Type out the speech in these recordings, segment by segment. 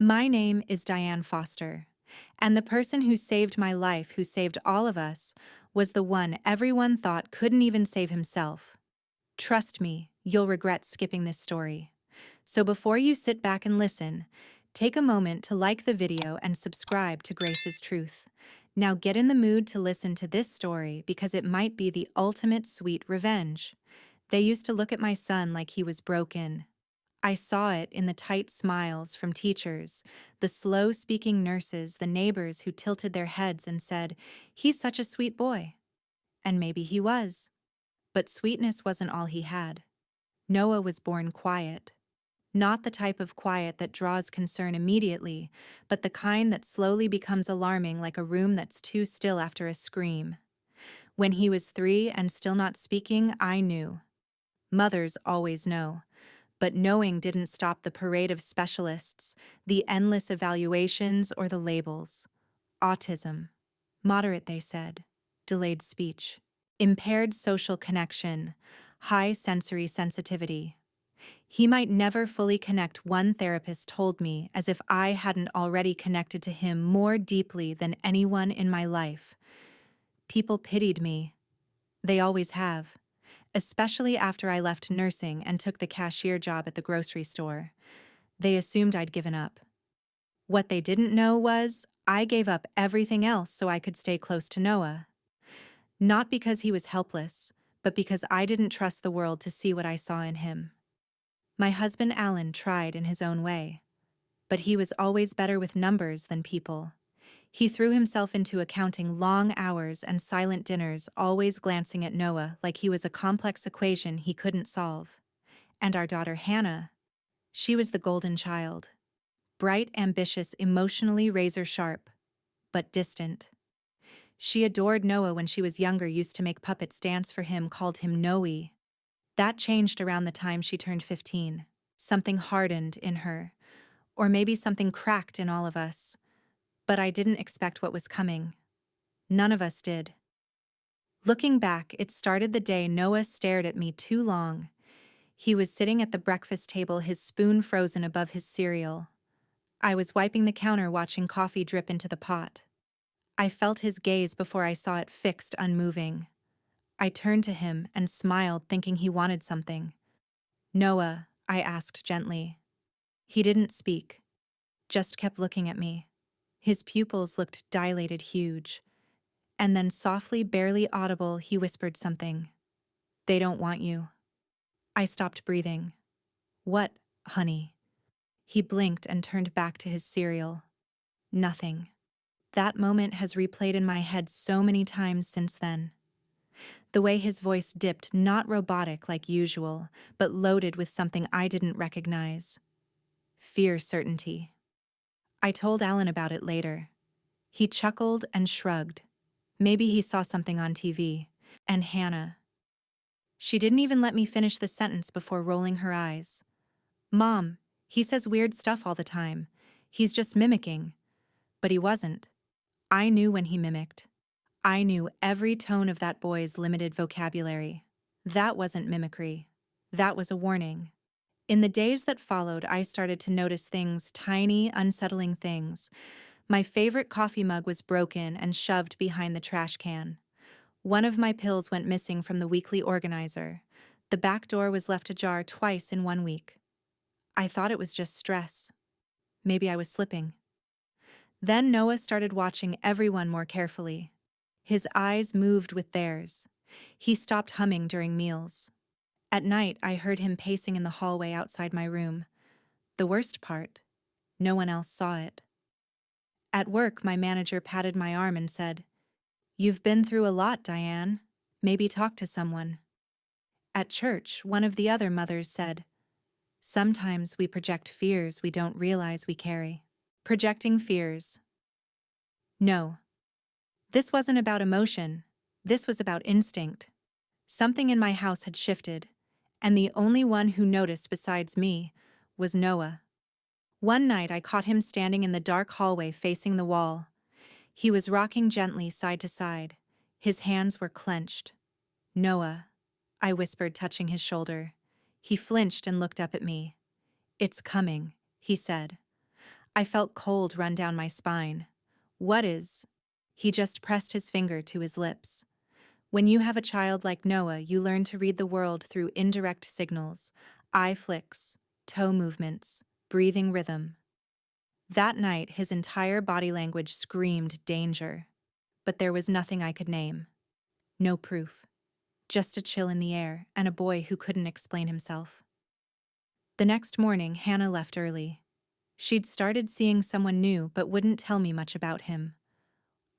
My name is Diane Foster, and the person who saved my life, who saved all of us, was the one everyone thought couldn't even save himself. Trust me, you'll regret skipping this story. So before you sit back and listen, take a moment to like the video and subscribe to Grace's Truth. Now get in the mood to listen to this story because it might be the ultimate sweet revenge. They used to look at my son like he was broken. I saw it in the tight smiles from teachers, the slow-speaking nurses, the neighbors who tilted their heads and said, "He's such a sweet boy." And maybe he was. But sweetness wasn't all he had. Noah was born quiet. Not the type of quiet that draws concern immediately, but the kind that slowly becomes alarming, like a room that's too still after a scream. When he was 3 and still not speaking, I knew. Mothers always know. But knowing didn't stop the parade of specialists, the endless evaluations, or the labels. Autism. Moderate, they said. Delayed speech. Impaired social connection. High sensory sensitivity. He might never fully connect, one therapist told me, as if I hadn't already connected to him more deeply than anyone in my life. People pitied me. They always have. Especially after I left nursing and took the cashier job at the grocery store. They assumed I'd given up. What they didn't know was I gave up everything else so I could stay close to Noah. Not because he was helpless, but because I didn't trust the world to see what I saw in him. My husband Alan tried in his own way, but he was always better with numbers than people. He threw himself into accounting, long hours and silent dinners, always glancing at Noah like he was a complex equation he couldn't solve. And our daughter Hannah, she was the golden child. Bright, ambitious, emotionally razor-sharp, but distant. She adored Noah when she was younger, used to make puppets dance for him, called him Noe. That changed around the time she turned 15. Something hardened in her, or maybe something cracked in all of us. But I didn't expect what was coming. None of us did. Looking back, it started the day Noah stared at me too long. He was sitting at the breakfast table, his spoon frozen above his cereal. I was wiping the counter, watching coffee drip into the pot. I felt his gaze before I saw it, fixed, unmoving. I turned to him and smiled, thinking he wanted something. "Noah," I asked gently. He didn't speak, just kept looking at me. His pupils looked dilated, huge. And then softly, barely audible, he whispered something. "They don't want you." I stopped breathing. "What, honey?" He blinked and turned back to his cereal. Nothing. That moment has replayed in my head so many times since then. The way his voice dipped, not robotic like usual, but loaded with something I didn't recognize. Fear, certainty. I told Alan about it later. He chuckled and shrugged. Maybe he saw something on TV. And Hannah. She didn't even let me finish the sentence before rolling her eyes. "Mom, he says weird stuff all the time. He's just mimicking." But he wasn't. I knew when he mimicked. I knew every tone of that boy's limited vocabulary. That wasn't mimicry. That was a warning. In the days that followed, I started to notice things, tiny, unsettling things. My favorite coffee mug was broken and shoved behind the trash can. One of my pills went missing from the weekly organizer. The back door was left ajar twice in 1 week. I thought it was just stress. Maybe I was slipping. Then Noah started watching everyone more carefully. His eyes moved with theirs. He stopped humming during meals. At night, I heard him pacing in the hallway outside my room. The worst part, no one else saw it. At work, my manager patted my arm and said, "You've been through a lot, Diane. Maybe talk to someone." At church, one of the other mothers said, "Sometimes we project fears we don't realize we carry." Projecting fears. No. This wasn't about emotion. This was about instinct. Something in my house had shifted, and the only one who noticed besides me was Noah. One night I caught him standing in the dark hallway facing the wall. He was rocking gently side to side. His hands were clenched. "Noah," I whispered, touching his shoulder. He flinched and looked up at me. "It's coming," he said. I felt cold run down my spine. What is? He just pressed his finger to his lips. When you have a child like Noah, you learn to read the world through indirect signals, eye flicks, toe movements, breathing rhythm. That night, his entire body language screamed danger. But there was nothing I could name. No proof. Just a chill in the air and a boy who couldn't explain himself. The next morning, Hannah left early. She'd started seeing someone new but wouldn't tell me much about him.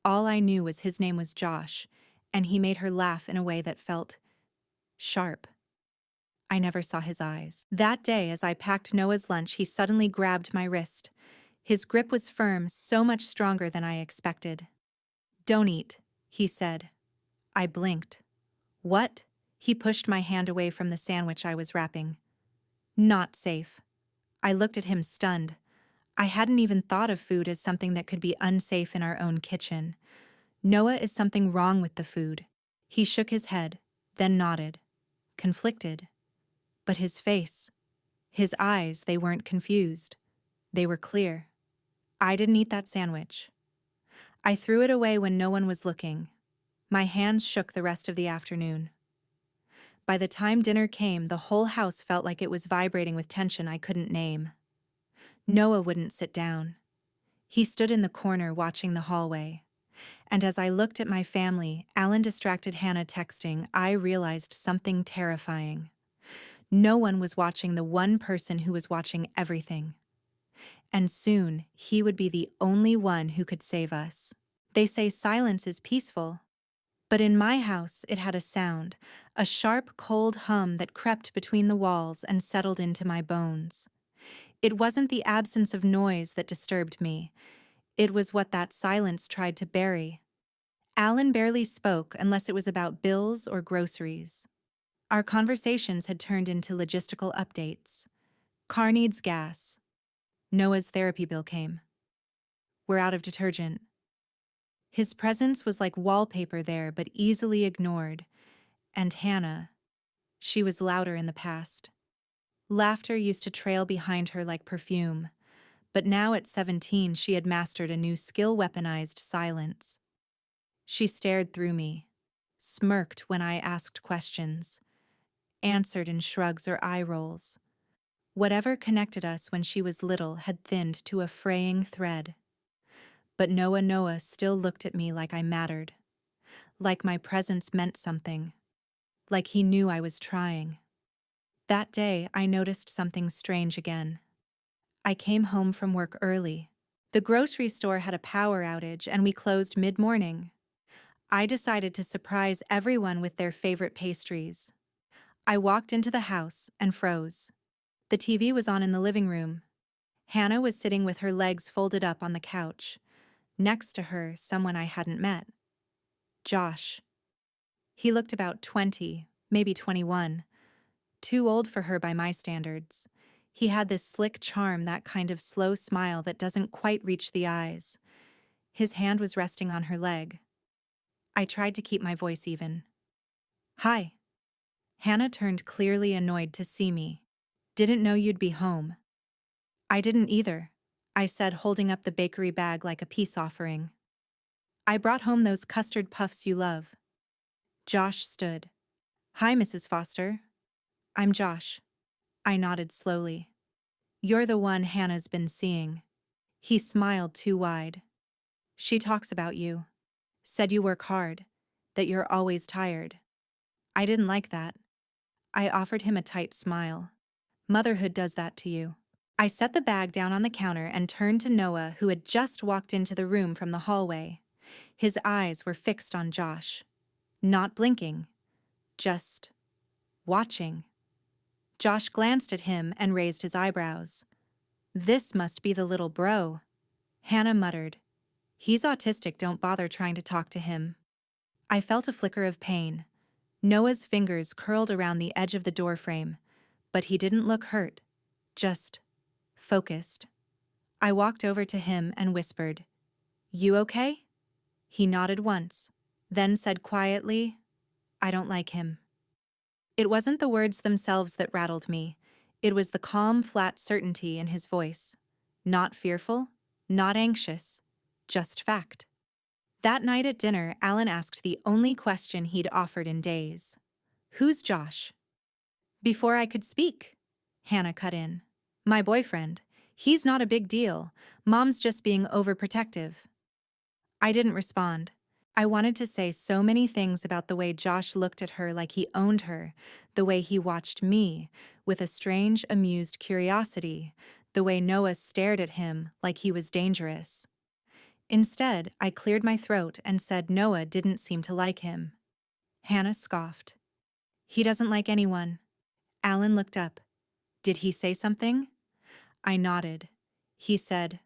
All I knew was his name was Josh, and he made her laugh in a way that felt sharp. I never saw his eyes. That day, as I packed Noah's lunch, he suddenly grabbed my wrist. His grip was firm, so much stronger than I expected. "Don't eat," he said. I blinked. "What?" He pushed my hand away from the sandwich I was wrapping. "Not safe." I looked at him stunned. I hadn't even thought of food as something that could be unsafe in our own kitchen. "Noah, is something wrong with the food?" He shook his head, then nodded. Conflicted. But his face, his eyes, they weren't confused. They were clear. I didn't eat that sandwich. I threw it away when no one was looking. My hands shook the rest of the afternoon. By the time dinner came, the whole house felt like it was vibrating with tension I couldn't name. Noah wouldn't sit down. He stood in the corner watching the hallway. And as I looked at my family, Alan distracted Hannah texting, I realized something terrifying. No one was watching the one person who was watching everything. And soon, he would be the only one who could save us. They say silence is peaceful. But in my house, it had a sound, a sharp, cold hum that crept between the walls and settled into my bones. It wasn't the absence of noise that disturbed me. It was what that silence tried to bury. Alan barely spoke unless it was about bills or groceries. Our conversations had turned into logistical updates. Car needs gas. Noah's therapy bill came. We're out of detergent. His presence was like wallpaper there, but easily ignored. And Hannah, she was louder in the past. Laughter used to trail behind her like perfume, but now at 17 she had mastered a new skill: weaponized silence. She stared through me, smirked when I asked questions, answered in shrugs or eye rolls. Whatever connected us when she was little had thinned to a fraying thread. But Noah still looked at me like I mattered, like my presence meant something, like he knew I was trying. That day, I noticed something strange again. I came home from work early. The grocery store had a power outage and we closed mid-morning. I decided to surprise everyone with their favorite pastries. I walked into the house and froze. The TV was on in the living room. Hannah was sitting with her legs folded up on the couch. Next to her, someone I hadn't met. Josh. He looked about 20, maybe 21. Too old for her by my standards. He had this slick charm, that kind of slow smile that doesn't quite reach the eyes. His hand was resting on her leg. I tried to keep my voice even. "Hi." Hannah turned, clearly annoyed to see me. "Didn't know you'd be home." "I didn't either," I said, holding up the bakery bag like a peace offering. "I brought home those custard puffs you love." Josh stood. "Hi, Mrs. Foster." "I'm Josh." I nodded slowly. "You're the one Hannah's been seeing." He smiled too wide. "She talks about you. Said you work hard, that you're always tired." I didn't like that. I offered him a tight smile. "Motherhood does that to you." I set the bag down on the counter and turned to Noah, who had just walked into the room from the hallway. His eyes were fixed on Josh. Not blinking. Just watching. Josh glanced at him and raised his eyebrows. "This must be the little bro." Hannah muttered, "He's autistic, don't bother trying to talk to him." I felt a flicker of pain. Noah's fingers curled around the edge of the doorframe, but he didn't look hurt, just focused. I walked over to him and whispered, "You okay?" He nodded once, then said quietly, "I don't like him." It wasn't the words themselves that rattled me. It was the calm, flat certainty in his voice. Not fearful, not anxious, just fact. That night at dinner, Alan asked the only question he'd offered in days. Who's Josh? Before I could speak, Hannah cut in. My boyfriend. He's not a big deal. Mom's just being overprotective. I didn't respond. I wanted to say so many things about the way Josh looked at her like he owned her, the way he watched me, with a strange, amused curiosity, the way Noah stared at him like he was dangerous. Instead, I cleared my throat and said Noah didn't seem to like him. Hannah scoffed. He doesn't like anyone. Alan looked up. Did he say something? I nodded. He said,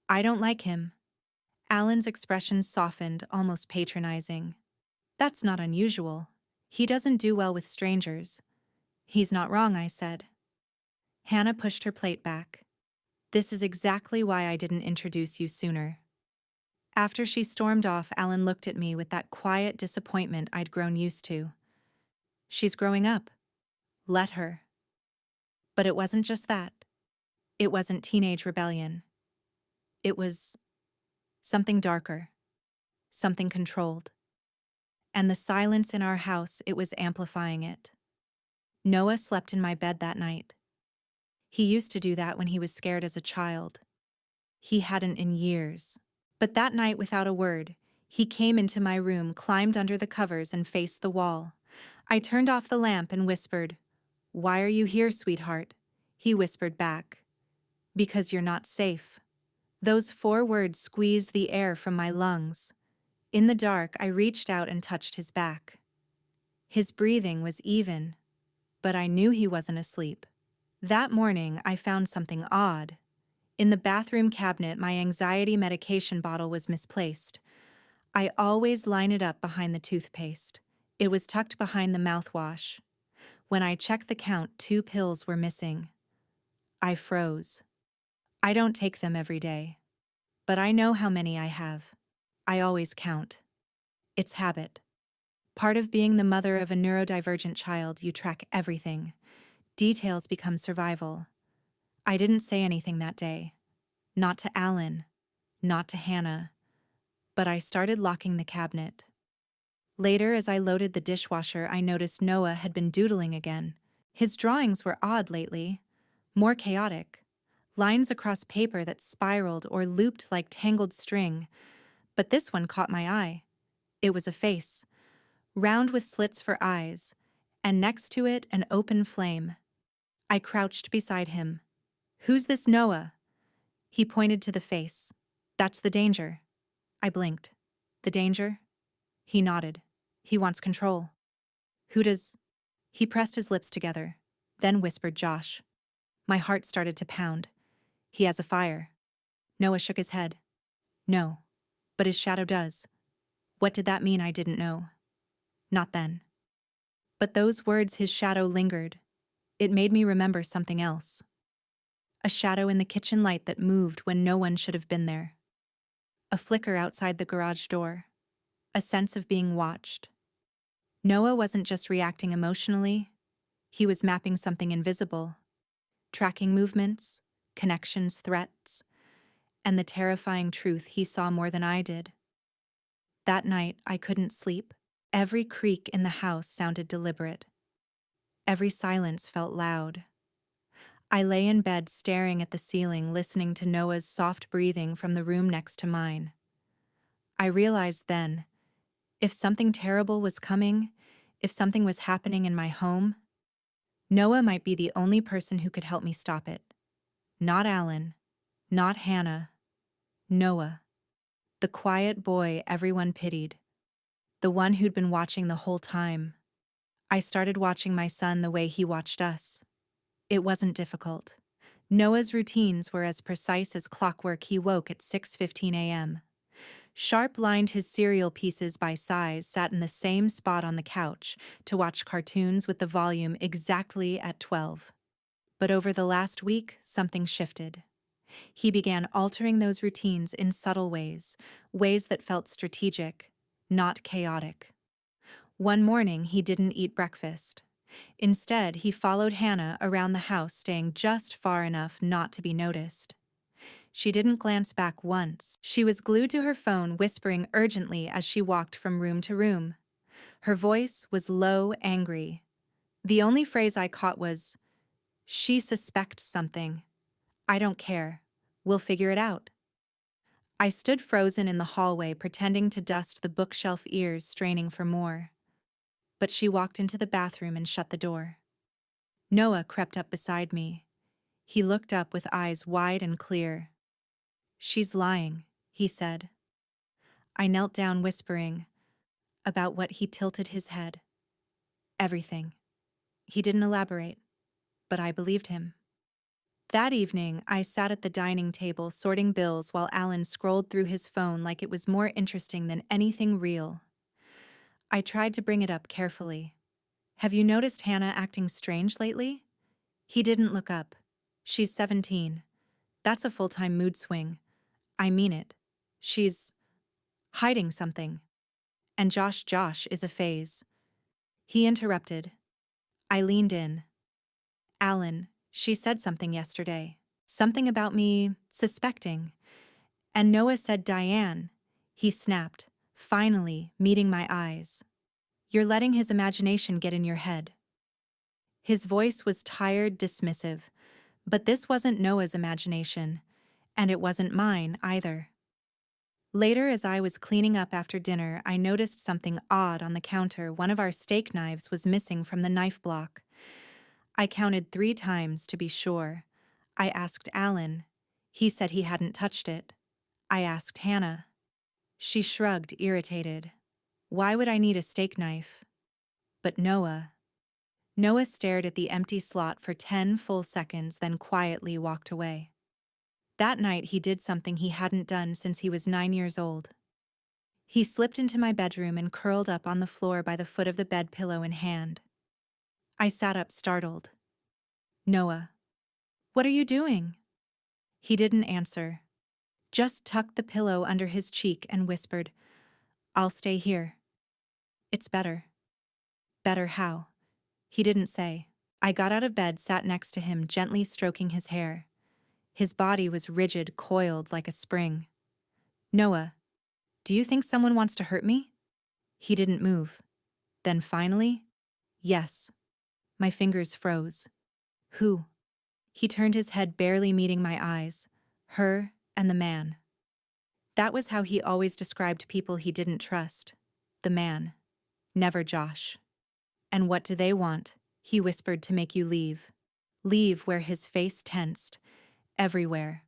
I don't like him. Alan's expression softened, almost patronizing. That's not unusual. He doesn't do well with strangers. He's not wrong, I said. Hannah pushed her plate back. This is exactly why I didn't introduce you sooner. After she stormed off, Alan looked at me with that quiet disappointment I'd grown used to. She's growing up. Let her. But it wasn't just that. It wasn't teenage rebellion. It was something darker, something controlled. And the silence in our house, it was amplifying it. Noah slept in my bed that night. He used to do that when he was scared as a child. He hadn't in years. But that night, without a word, he came into my room, climbed under the covers, and faced the wall. I turned off the lamp and whispered, Why are you here, sweetheart? He whispered back, Because you're not safe. Those 4 words squeezed the air from my lungs. In the dark, I reached out and touched his back. His breathing was even, but I knew he wasn't asleep. That morning, I found something odd. In the bathroom cabinet, my anxiety medication bottle was misplaced. I always line it up behind the toothpaste. It was tucked behind the mouthwash. When I checked the count, 2 pills were missing. I froze. I don't take them every day. But I know how many I have. I always count. It's habit. Part of being the mother of a neurodivergent child, you track everything. Details become survival. I didn't say anything that day. Not to Alan. Not to Hannah. But I started locking the cabinet. Later, as I loaded the dishwasher, I noticed Noah had been doodling again. His drawings were odd lately. More chaotic. Lines across paper that spiraled or looped like tangled string. But this one caught my eye. It was a face. Round with slits for eyes, and next to it an open flame. I crouched beside him. Who's this Noah? He pointed to the face. That's the danger. I blinked. The danger? He nodded. He wants control. Who does? He pressed his lips together, then whispered Josh. My heart started to pound. He has a fire. Noah shook his head. No, but his shadow does. What did that mean? I didn't know. Not then. But those words, his shadow, lingered. It made me remember something else. A shadow in the kitchen light that moved when no one should have been there. A flicker outside the garage door. A sense of being watched. Noah wasn't just reacting emotionally. He was mapping something invisible. Tracking movements, connections, threats, and the terrifying truth he saw more than I did. That night, I couldn't sleep. Every creak in the house sounded deliberate. Every silence felt loud. I lay in bed staring at the ceiling, listening to Noah's soft breathing from the room next to mine. I realized then, if something terrible was coming, if something was happening in my home, Noah might be the only person who could help me stop it. Not Alan, not Hannah, Noah. The quiet boy everyone pitied. The one who'd been watching the whole time. I started watching my son the way he watched us. It wasn't difficult. Noah's routines were as precise as clockwork. He woke at 6:15 a.m. Sharp lined his cereal pieces by size, sat in the same spot on the couch to watch cartoons with the volume exactly at 12. But over the last week, something shifted. He began altering those routines in subtle ways, ways that felt strategic, not chaotic. One morning, he didn't eat breakfast. Instead, he followed Hannah around the house, staying just far enough not to be noticed. She didn't glance back once. She was glued to her phone, whispering urgently as she walked from room to room. Her voice was low, angry. The only phrase I caught was, "She suspects something. I don't care. We'll figure it out." I stood frozen in the hallway, pretending to dust the bookshelf, ears straining for more. But she walked into the bathroom and shut the door. Noah crept up beside me. He looked up with eyes wide and clear. "She's lying," he said. I knelt down, whispering, "About what?" He tilted his head. "Everything." He didn't elaborate, but I believed him. That evening, I sat at the dining table sorting bills while Alan scrolled through his phone like it was more interesting than anything real. I tried to bring it up carefully. "Have you noticed Hannah acting strange lately?" He didn't look up. "She's 17. That's a full-time mood swing. I mean it. She's hiding something. And Josh is a phase." He interrupted. I leaned in. "Alan, she said something yesterday. Something about me suspecting." And Noah said Diane. He snapped, finally meeting my eyes. "You're letting his imagination get in your head." His voice was tired, dismissive, but this wasn't Noah's imagination, and it wasn't mine either. Later, as I was cleaning up after dinner, I noticed something odd on the counter. One of our steak knives was missing from the knife block. I counted 3 times to be sure. I asked Alan. He said he hadn't touched it. I asked Hannah. She shrugged, irritated. Why would I need a steak knife? But Noah. Noah stared at the empty slot for 10 full seconds, then quietly walked away. That night he did something he hadn't done since he was 9 years old. He slipped into my bedroom and curled up on the floor by the foot of the bed, pillow in hand. I sat up, startled. "Noah, what are you doing?" He didn't answer, just tucked the pillow under his cheek and whispered, "I'll stay here. It's better." "Better how?" He didn't say. I got out of bed, sat next to him, gently stroking his hair. His body was rigid, coiled like a spring. "Noah, do you think someone wants to hurt me?" He didn't move. Then finally, "Yes." My fingers froze. "Who?" He turned his head, barely meeting my eyes. "Her and the man." That was how he always described people he didn't trust. The man. Never Josh. "And what do they want?" He whispered. "To make you leave." Leave where? His face tensed. "Everywhere."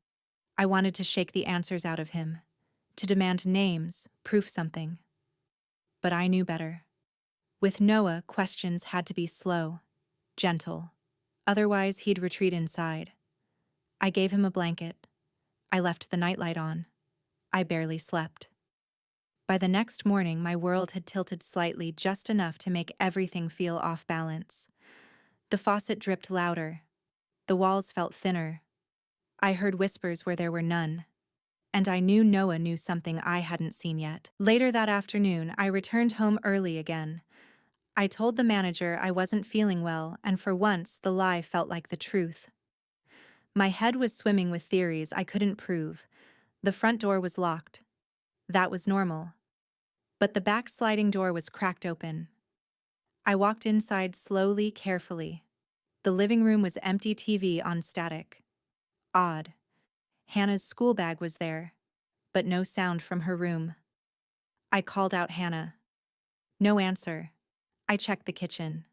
I wanted to shake the answers out of him, to demand names, proof, something. But I knew better. With Noah, questions had to be slow, gentle. Otherwise, he'd retreat inside. I gave him a blanket. I left the nightlight on. I barely slept. By the next morning, my world had tilted slightly, just enough to make everything feel off balance. The faucet dripped louder. The walls felt thinner. I heard whispers where there were none. And I knew Noah knew something I hadn't seen yet. Later that afternoon, I returned home early again. I told the manager I wasn't feeling well, and for once, the lie felt like the truth. My head was swimming with theories I couldn't prove. The front door was locked. That was normal. But the back sliding door was cracked open. I walked inside slowly, carefully. The living room was empty, TV on static. Odd. Hannah's school bag was there, but no sound from her room. I called out Hannah. No answer. I checked the kitchen.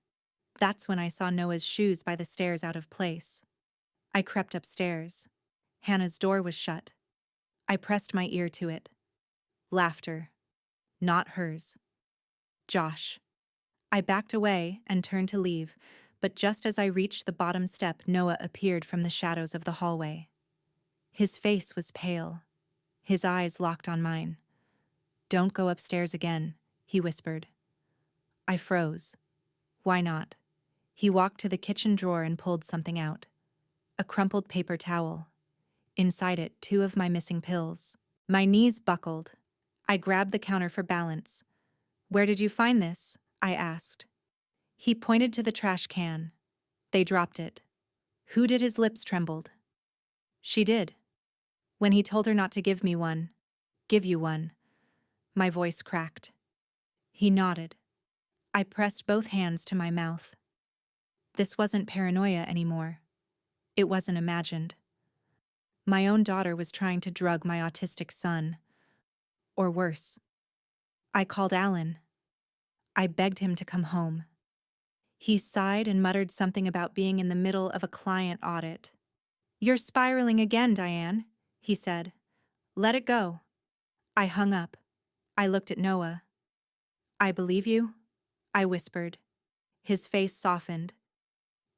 That's when I saw Noah's shoes by the stairs, out of place. I crept upstairs. Hannah's door was shut. I pressed my ear to it. Laughter. Not hers. Josh. I backed away and turned to leave, but just as I reached the bottom step, Noah appeared from the shadows of the hallway. His face was pale. His eyes locked on mine. "Don't go upstairs again," he whispered. I froze. Why not? He walked to the kitchen drawer and pulled something out. A crumpled paper towel. Inside it, 2 of my missing pills. My knees buckled. I grabbed the counter for balance. "Where did you find this?" I asked. He pointed to the trash can. "They dropped it." "Who did?" His lips trembled. "She did." When he told her not to give me one, give you one, my voice cracked. He nodded. I pressed both hands to my mouth. This wasn't paranoia anymore. It wasn't imagined. My own daughter was trying to drug my autistic son. Or worse. I called Alan. I begged him to come home. He sighed and muttered something about being in the middle of a client audit. "You're spiraling again, Diane," he said. "Let it go." I hung up. I looked at Noah. "I believe you," I whispered. His face softened.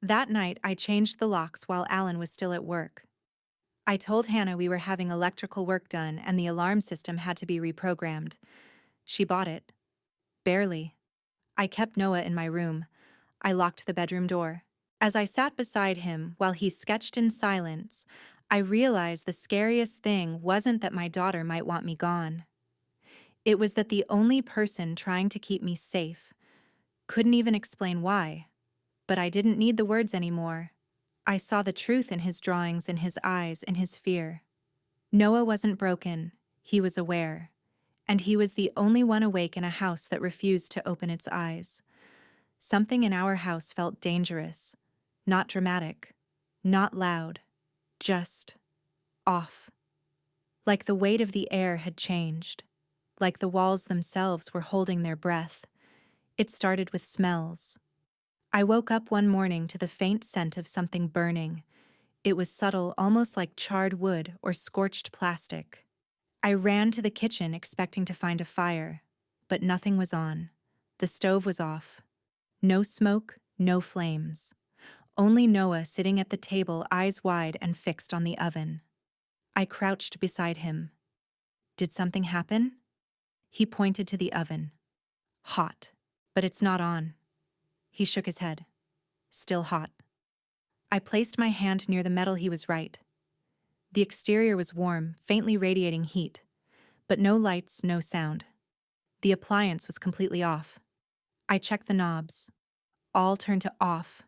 That night, I changed the locks while Alan was still at work. I told Hannah we were having electrical work done and the alarm system had to be reprogrammed. She bought it. Barely. I kept Noah in my room. I locked the bedroom door. As I sat beside him while he sketched in silence, I realized the scariest thing wasn't that my daughter might want me gone. It was that the only person trying to keep me safe couldn't even explain why. But I didn't need the words anymore. I saw the truth in his drawings, in his eyes, in his fear. Noah wasn't broken. He was aware. And he was the only one awake in a house that refused to open its eyes. Something in our house felt dangerous. Not dramatic. Not loud. Just off. Like the weight of the air had changed. Like the walls themselves were holding their breath. It started with smells. I woke up one morning to the faint scent of something burning. It was subtle, almost like charred wood or scorched plastic. I ran to the kitchen expecting to find a fire, but nothing was on. The stove was off. No smoke, no flames. Only Noah sitting at the table, eyes wide and fixed on the oven. I crouched beside him. "Did something happen?" He pointed to the oven. "Hot, but it's not on." He shook his head. "Still hot." I placed my hand near the metal. He was right. The exterior was warm, faintly radiating heat, but no lights, no sound. The appliance was completely off. I checked the knobs. All turned to off.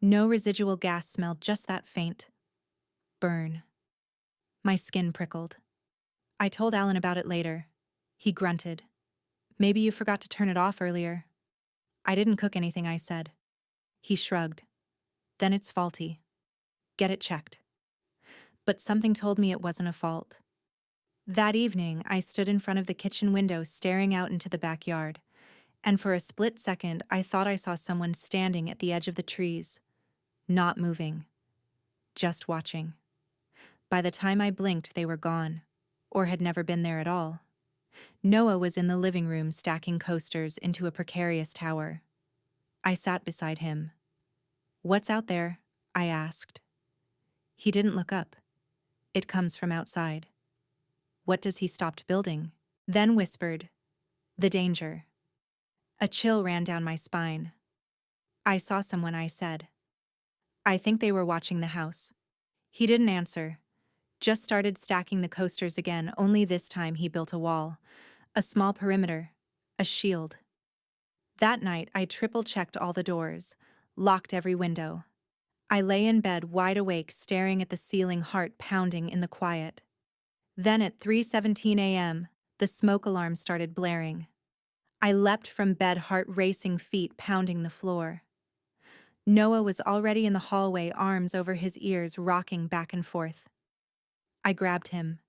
No residual gas smell, just that faint burn. My skin prickled. I told Alan about it later. He grunted. "Maybe you forgot to turn it off earlier." "I didn't cook anything," I said. He shrugged. "Then it's faulty. Get it checked." But something told me it wasn't a fault. That evening, I stood in front of the kitchen window staring out into the backyard, and for a split second I thought I saw someone standing at the edge of the trees, not moving, just watching. By the time I blinked, they were gone, or had never been there at all. Noah was in the living room stacking coasters into a precarious tower. I sat beside him. "What's out there?" I asked. He didn't look up. "It comes from outside." "What does he stopped building?" Then whispered, "The danger." A chill ran down my spine. "I saw someone," I said. "I think they were watching the house." He didn't answer, just started stacking the coasters again, only this time he built a wall. A small perimeter. A shield. That night, I triple-checked all the doors, locked every window. I lay in bed wide awake, staring at the ceiling, heart pounding in the quiet. Then at 3:17 a.m., the smoke alarm started blaring. I leapt from bed, heart racing, feet pounding the floor. Noah was already in the hallway, arms over his ears, rocking back and forth. I grabbed him.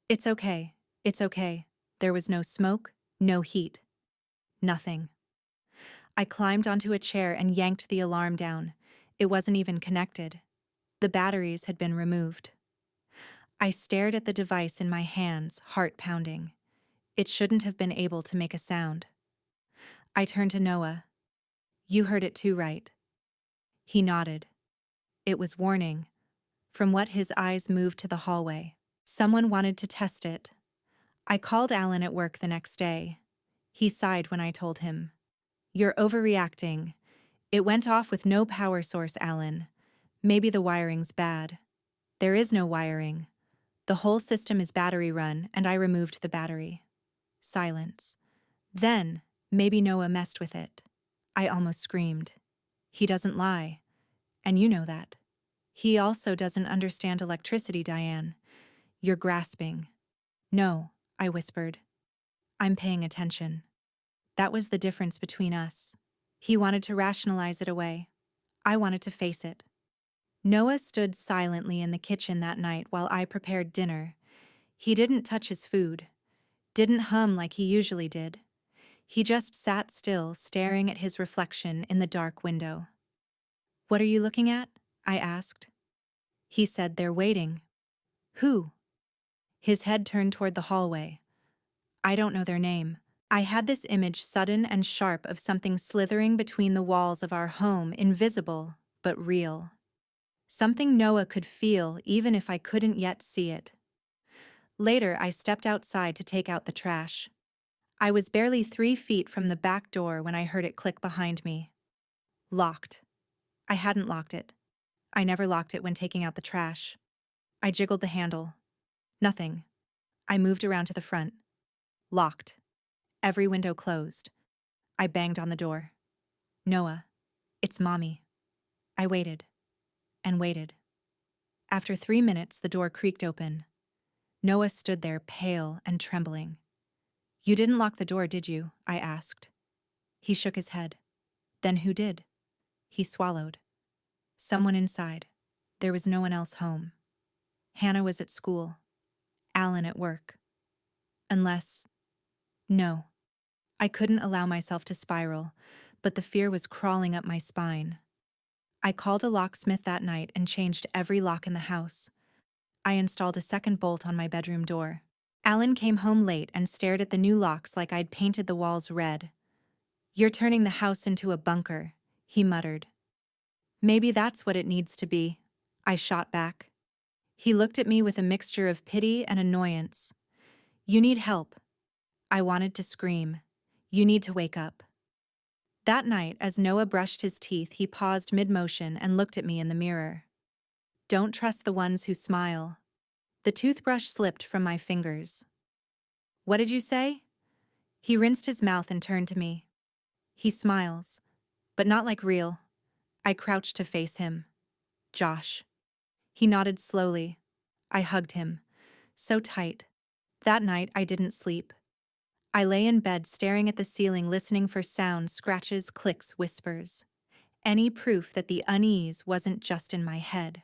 "It's okay. It's okay." There was no smoke, no heat. Nothing. I climbed onto a chair and yanked the alarm down. It wasn't even connected. The batteries had been removed. I stared at the device in my hands, heart pounding. It shouldn't have been able to make a sound. I turned to Noah. "You heard it too, right?" He nodded. It was warning. From what his eyes moved to the hallway. Someone wanted to test it. I called Alan at work the next day. He sighed when I told him. "You're overreacting. It went off with no power source, Alan. Maybe the wiring's bad." "There is no wiring. The whole system is battery run, and I removed the battery." Silence. Then, maybe Noah messed with it. I almost screamed. He doesn't lie. And you know that. He also doesn't understand electricity, Diane. You're grasping. No, I whispered. I'm paying attention. That was the difference between us. He wanted to rationalize it away. I wanted to face it. Noah stood silently in the kitchen that night while I prepared dinner. He didn't touch his food, didn't hum like he usually did. He just sat still, staring at his reflection in the dark window. "What are you looking at?" I asked. He said, "They're waiting." "Who?" His head turned toward the hallway. "I don't know their name." I had this image sudden and sharp of something slithering between the walls of our home, invisible, but real. Something Noah could feel even if I couldn't yet see it. Later, I stepped outside to take out the trash. I was barely 3 feet from the back door when I heard it click behind me. Locked. I hadn't locked it. I never locked it when taking out the trash. I jiggled the handle. Nothing. I moved around to the front. Locked. Every window closed. I banged on the door. "Noah, it's Mommy." I waited. And waited. After 3 minutes, the door creaked open. Noah stood there, pale and trembling. "You didn't lock the door, did you?" I asked. He shook his head. "Then who did?" He swallowed. "Someone inside. There was no one else home. Hannah was at school. Alan at work. Unless... No." I couldn't allow myself to spiral, but the fear was crawling up my spine. I called a locksmith that night and changed every lock in the house. I installed a second bolt on my bedroom door. Alan came home late and stared at the new locks like I'd painted the walls red. "You're turning the house into a bunker," he muttered. "Maybe that's what it needs to be," I shot back. He looked at me with a mixture of pity and annoyance. "You need help." I wanted to scream. "You need to wake up." That night, as Noah brushed his teeth, he paused mid-motion and looked at me in the mirror. "Don't trust the ones who smile." The toothbrush slipped from my fingers. "What did you say?" He rinsed his mouth and turned to me. "He smiles, but not like real." I crouched to face him. "Josh." He nodded slowly. I hugged him. So tight. That night, I didn't sleep. I lay in bed staring at the ceiling, listening for sounds, scratches, clicks, whispers. Any proof that the unease wasn't just in my head.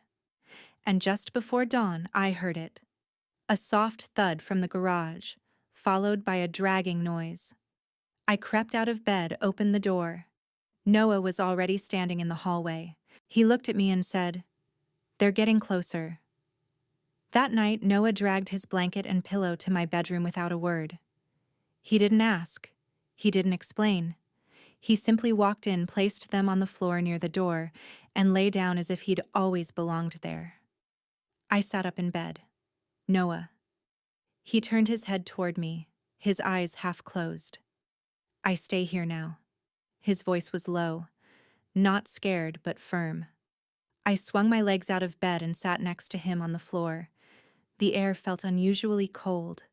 And just before dawn, I heard it. A soft thud from the garage, followed by a dragging noise. I crept out of bed, opened the door. Noah was already standing in the hallway. He looked at me and said, "They're getting closer." That night, Noah dragged his blanket and pillow to my bedroom without a word. He didn't ask. He didn't explain. He simply walked in, placed them on the floor near the door, and lay down as if he'd always belonged there. I sat up in bed. "Noah." He turned his head toward me, his eyes half closed. "I stay here now." His voice was low, not scared but firm. I swung my legs out of bed and sat next to him on the floor. The air felt unusually cold.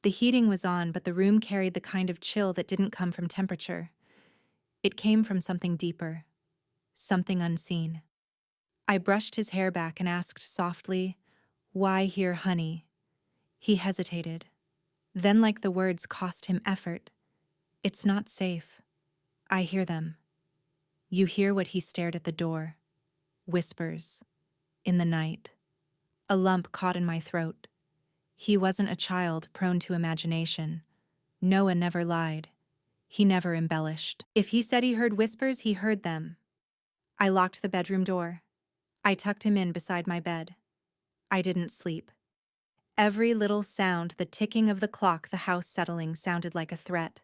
The heating was on, but the room carried the kind of chill that didn't come from temperature. It came from something deeper, something unseen. I brushed his hair back and asked softly, "Why here, honey?" He hesitated. Then, like the words cost him effort, "It's not safe." I hear them. You hear what he stared at the door. Whispers. In the night. A lump caught in my throat. He wasn't a child prone to imagination. Noah never lied. He never embellished. If he said he heard whispers, he heard them. I locked the bedroom door. I tucked him in beside my bed. I didn't sleep. Every little sound, the ticking of the clock, the house settling, sounded like a threat.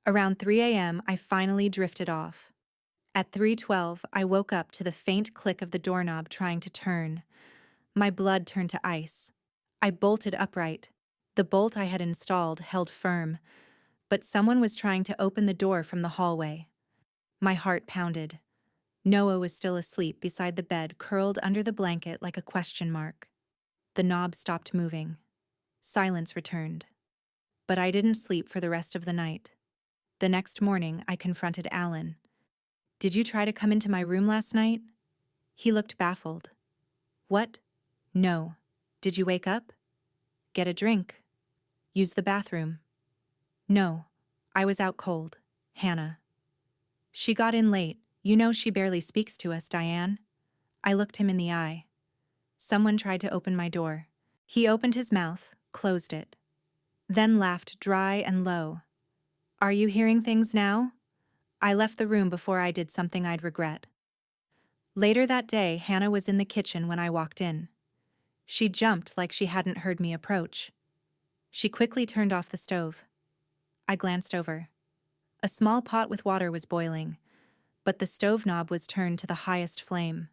Around 3 a.m., I finally drifted off. At 3:12, I woke up to the faint click of the doorknob trying to turn. My blood turned to ice. I bolted upright. The bolt I had installed held firm, but someone was trying to open the door from the hallway. My heart pounded. Noah was still asleep beside the bed, curled under the blanket like a question mark. The knob stopped moving. Silence returned. But I didn't sleep for the rest of the night. The next morning, I confronted Alan. "Did you try to come into my room last night?" He looked baffled. "What? No. Did you wake up?" Get a drink. Use the bathroom. No, I was out cold. Hannah. She got in late. You know she barely speaks to us, Diane. I looked him in the eye. Someone tried to open my door. He opened his mouth, closed it, then laughed dry and low. Are you hearing things now? I left the room before I did something I'd regret. Later that day, Hannah was in the kitchen when I walked in. She jumped like she hadn't heard me approach. She quickly turned off the stove. I glanced over. A small pot with water was boiling, but the stove knob was turned to the highest flame.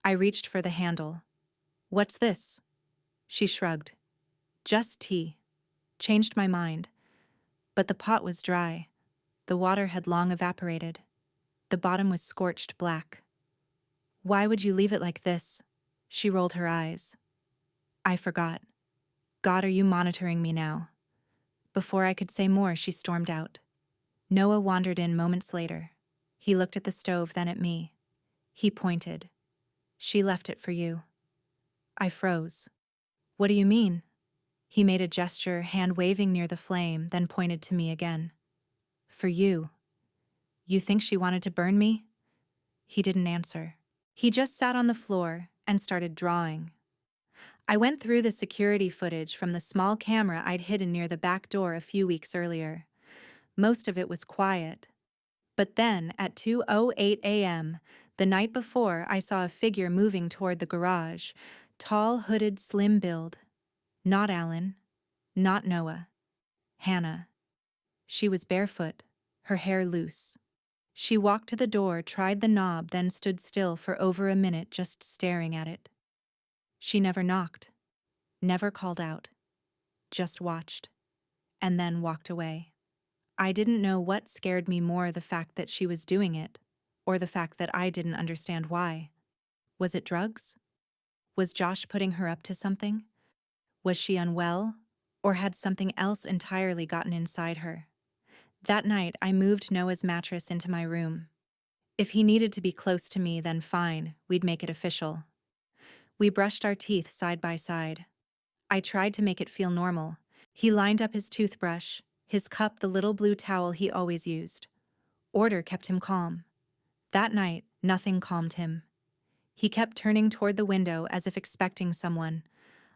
I reached for the handle. What's this? She shrugged. Just tea. Changed my mind. But the pot was dry. The water had long evaporated. The bottom was scorched black. Why would you leave it like this? She rolled her eyes. I forgot. God, are you monitoring me now? Before I could say more, she stormed out. Noah wandered in moments later. He looked at the stove, then at me. He pointed. She left it for you. I froze. What do you mean? He made a gesture, hand waving near the flame, then pointed to me again. For you. You think she wanted to burn me? He didn't answer. He just sat on the floor and started drawing. I went through the security footage from the small camera I'd hidden near the back door a few weeks earlier. Most of it was quiet. But then, at 2:08 a.m., the night before, I saw a figure moving toward the garage. Tall, hooded, slim build. Not Alan. Not Noah. Hannah. She was barefoot, her hair loose. She walked to the door, tried the knob, then stood still for over a minute just staring at it. She never knocked, never called out, just watched, and then walked away. I didn't know what scared me more, the fact that she was doing it, or the fact that I didn't understand why. Was it drugs? Was Josh putting her up to something? Was she unwell, or had something else entirely gotten inside her? That night, I moved Noah's mattress into my room. If he needed to be close to me, then fine, we'd make it official. We brushed our teeth side by side. I tried to make it feel normal. He lined up his toothbrush, his cup, the little blue towel he always used. Order kept him calm. That night, nothing calmed him. He kept turning toward the window as if expecting someone.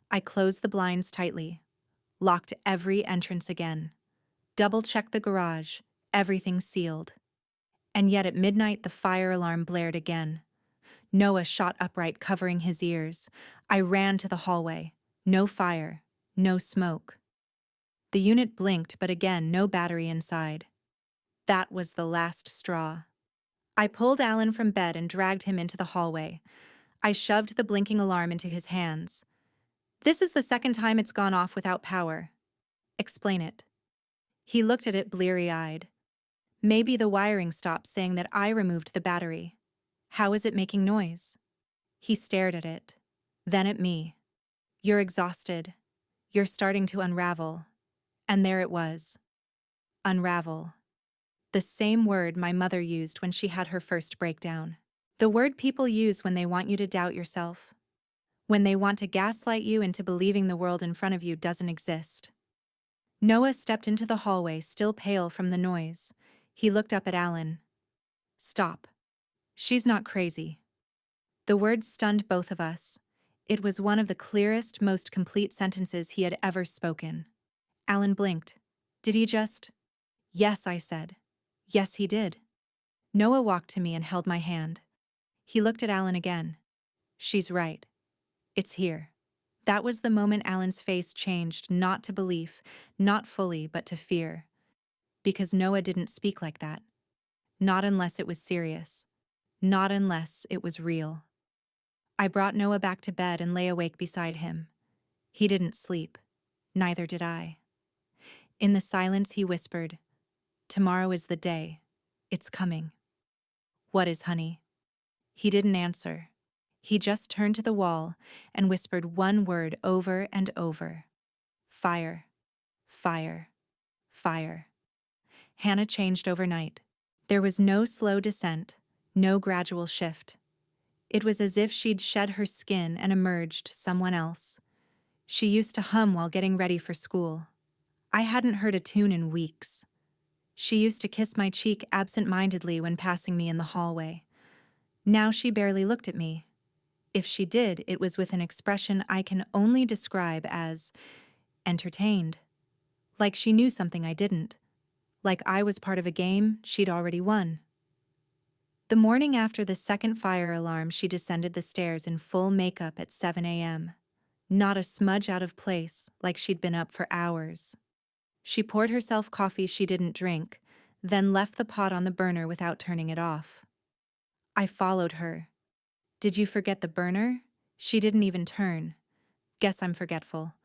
I closed the blinds tightly, locked every entrance again, double-checked the garage, everything sealed. And yet at midnight, the fire alarm blared again. Noah shot upright, covering his ears. I ran to the hallway. No fire, no smoke. The unit blinked, but again, no battery inside. That was the last straw. I pulled Alan from bed and dragged him into the hallway. I shoved the blinking alarm into his hands. This is the second time it's gone off without power. Explain it. He looked at it bleary-eyed. Maybe the wiring stopped, saying that I removed the battery. How is it making noise? He stared at it, then at me. You're exhausted. You're starting to unravel. And there it was. Unravel. The same word my mother used when she had her first breakdown. The word people use when they want you to doubt yourself. When they want to gaslight you into believing the world in front of you doesn't exist. Noah stepped into the hallway, still pale from the noise. He looked up at Alan. Stop. She's not crazy. The words stunned both of us. It was one of the clearest, most complete sentences he had ever spoken. Alan blinked. Did he just? Yes, I said. Yes, he did. Noah walked to me and held my hand. He looked at Alan again. She's right. It's here. That was the moment Alan's face changed, not to belief, not fully, but to fear. Because Noah didn't speak like that. Not unless it was serious. Not unless it was real. I brought Noah back to bed and lay awake beside him. He didn't sleep. Neither did I. In the silence, he whispered, Tomorrow is the day. It's coming. What is, honey? He didn't answer. He just turned to the wall and whispered one word over and over. Fire. Fire. Fire. Hannah changed overnight. There was no slow descent, no gradual shift. It was as if she'd shed her skin and emerged someone else. She used to hum while getting ready for school. I hadn't heard a tune in weeks. She used to kiss my cheek absent-mindedly when passing me in the hallway. Now she barely looked at me. If she did, it was with an expression I can only describe as entertained. Like she knew something I didn't. Like I was part of a game she'd already won. The morning after the second fire alarm, she descended the stairs in full makeup at 7 a.m. Not a smudge out of place, like she'd been up for hours. She poured herself coffee she didn't drink, then left the pot on the burner without turning it off. I followed her. Did you forget the burner? She didn't even turn. Guess I'm forgetful.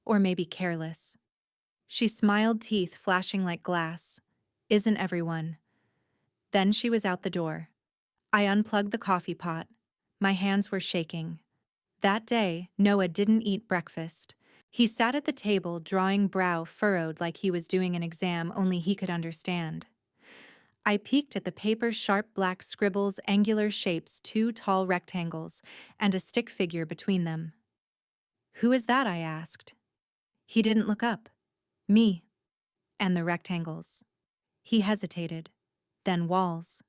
Or maybe careless. She smiled, teeth flashing like glass. Isn't everyone? Then she was out the door. I unplugged the coffee pot. My hands were shaking. That day, Noah didn't eat breakfast. He sat at the table, drawing brow furrowed like he was doing an exam only he could understand. I peeked at the paper's sharp black scribbles, angular shapes, two tall rectangles, and a stick figure between them. "Who is that?" I asked. He didn't look up. "Me." "And the rectangles." He hesitated. "Then walls.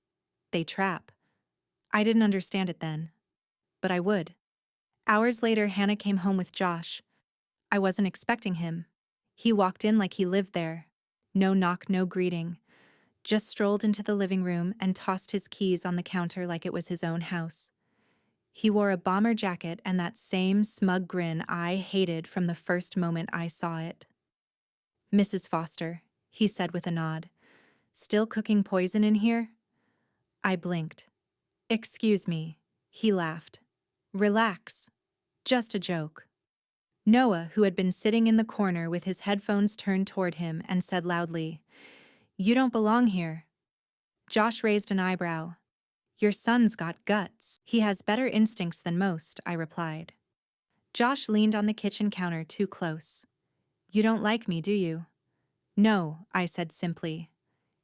They trap." I didn't understand it then. But I would. Hours later, Hannah came home with Josh. I wasn't expecting him. He walked in like he lived there. No knock, no greeting. Just strolled into the living room and tossed his keys on the counter like it was his own house. He wore a bomber jacket and that same smug grin I hated from the first moment I saw it. "Mrs. Foster," he said with a nod. "Still cooking poison in here?" I blinked. "Excuse me," he laughed. "Relax. Just a joke." Noah, who had been sitting in the corner with his headphones turned toward him, and said loudly, "You don't belong here." Josh raised an eyebrow. "Your son's got guts. He has better instincts than most," I replied. Josh leaned on the kitchen counter too close. "You don't like me, do you?" "No," I said simply.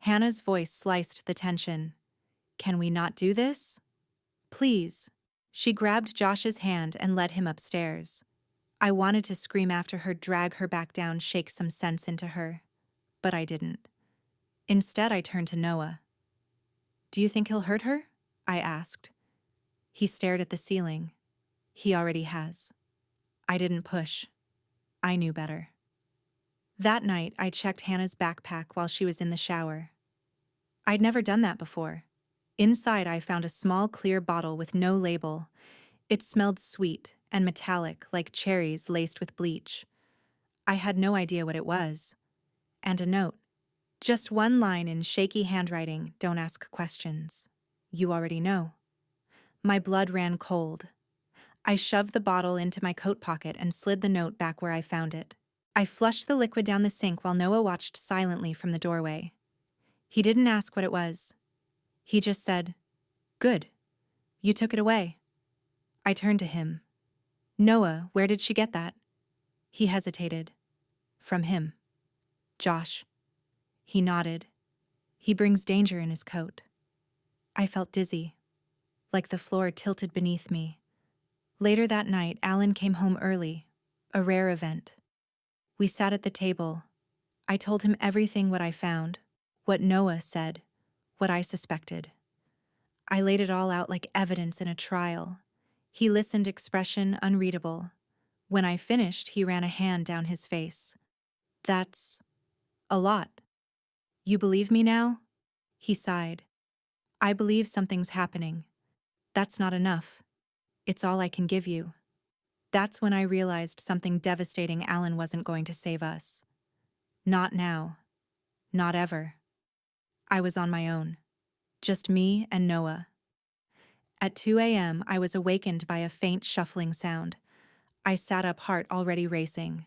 Hannah's voice sliced the tension. "Can we not do this? Please." She grabbed Josh's hand and led him upstairs. I wanted to scream after her, drag her back down, shake some sense into her. But I didn't. Instead, I turned to Noah. "Do you think he'll hurt her?" I asked. He stared at the ceiling. "He already has." I didn't push. I knew better. That night, I checked Hannah's backpack while she was in the shower. I'd never done that before. Inside, I found a small clear bottle with no label. It smelled sweet and metallic, like cherries laced with bleach. I had no idea what it was. And a note. Just one line in shaky handwriting: "Don't ask questions. You already know." My blood ran cold. I shoved the bottle into my coat pocket and slid the note back where I found it. I flushed the liquid down the sink while Noah watched silently from the doorway. He didn't ask what it was. He just said, "Good. You took it away." I turned to him. "Noah, where did she get that?" He hesitated. "From him. Josh." He nodded. "He brings danger in his coat." I felt dizzy, like the floor tilted beneath me. Later that night, Alan came home early, a rare event. We sat at the table. I told him everything, what I found, what Noah said, what I suspected. I laid it all out like evidence in a trial. He listened, expression unreadable. When I finished, he ran a hand down his face. "That's a lot. You believe me now?" He sighed. "I believe something's happening. That's not enough. It's all I can give you." That's when I realized something devastating: Alan wasn't going to save us. Not now. Not ever. I was on my own. Just me and Noah. At 2 a.m., I was awakened by a faint shuffling sound. I sat up, heart already racing.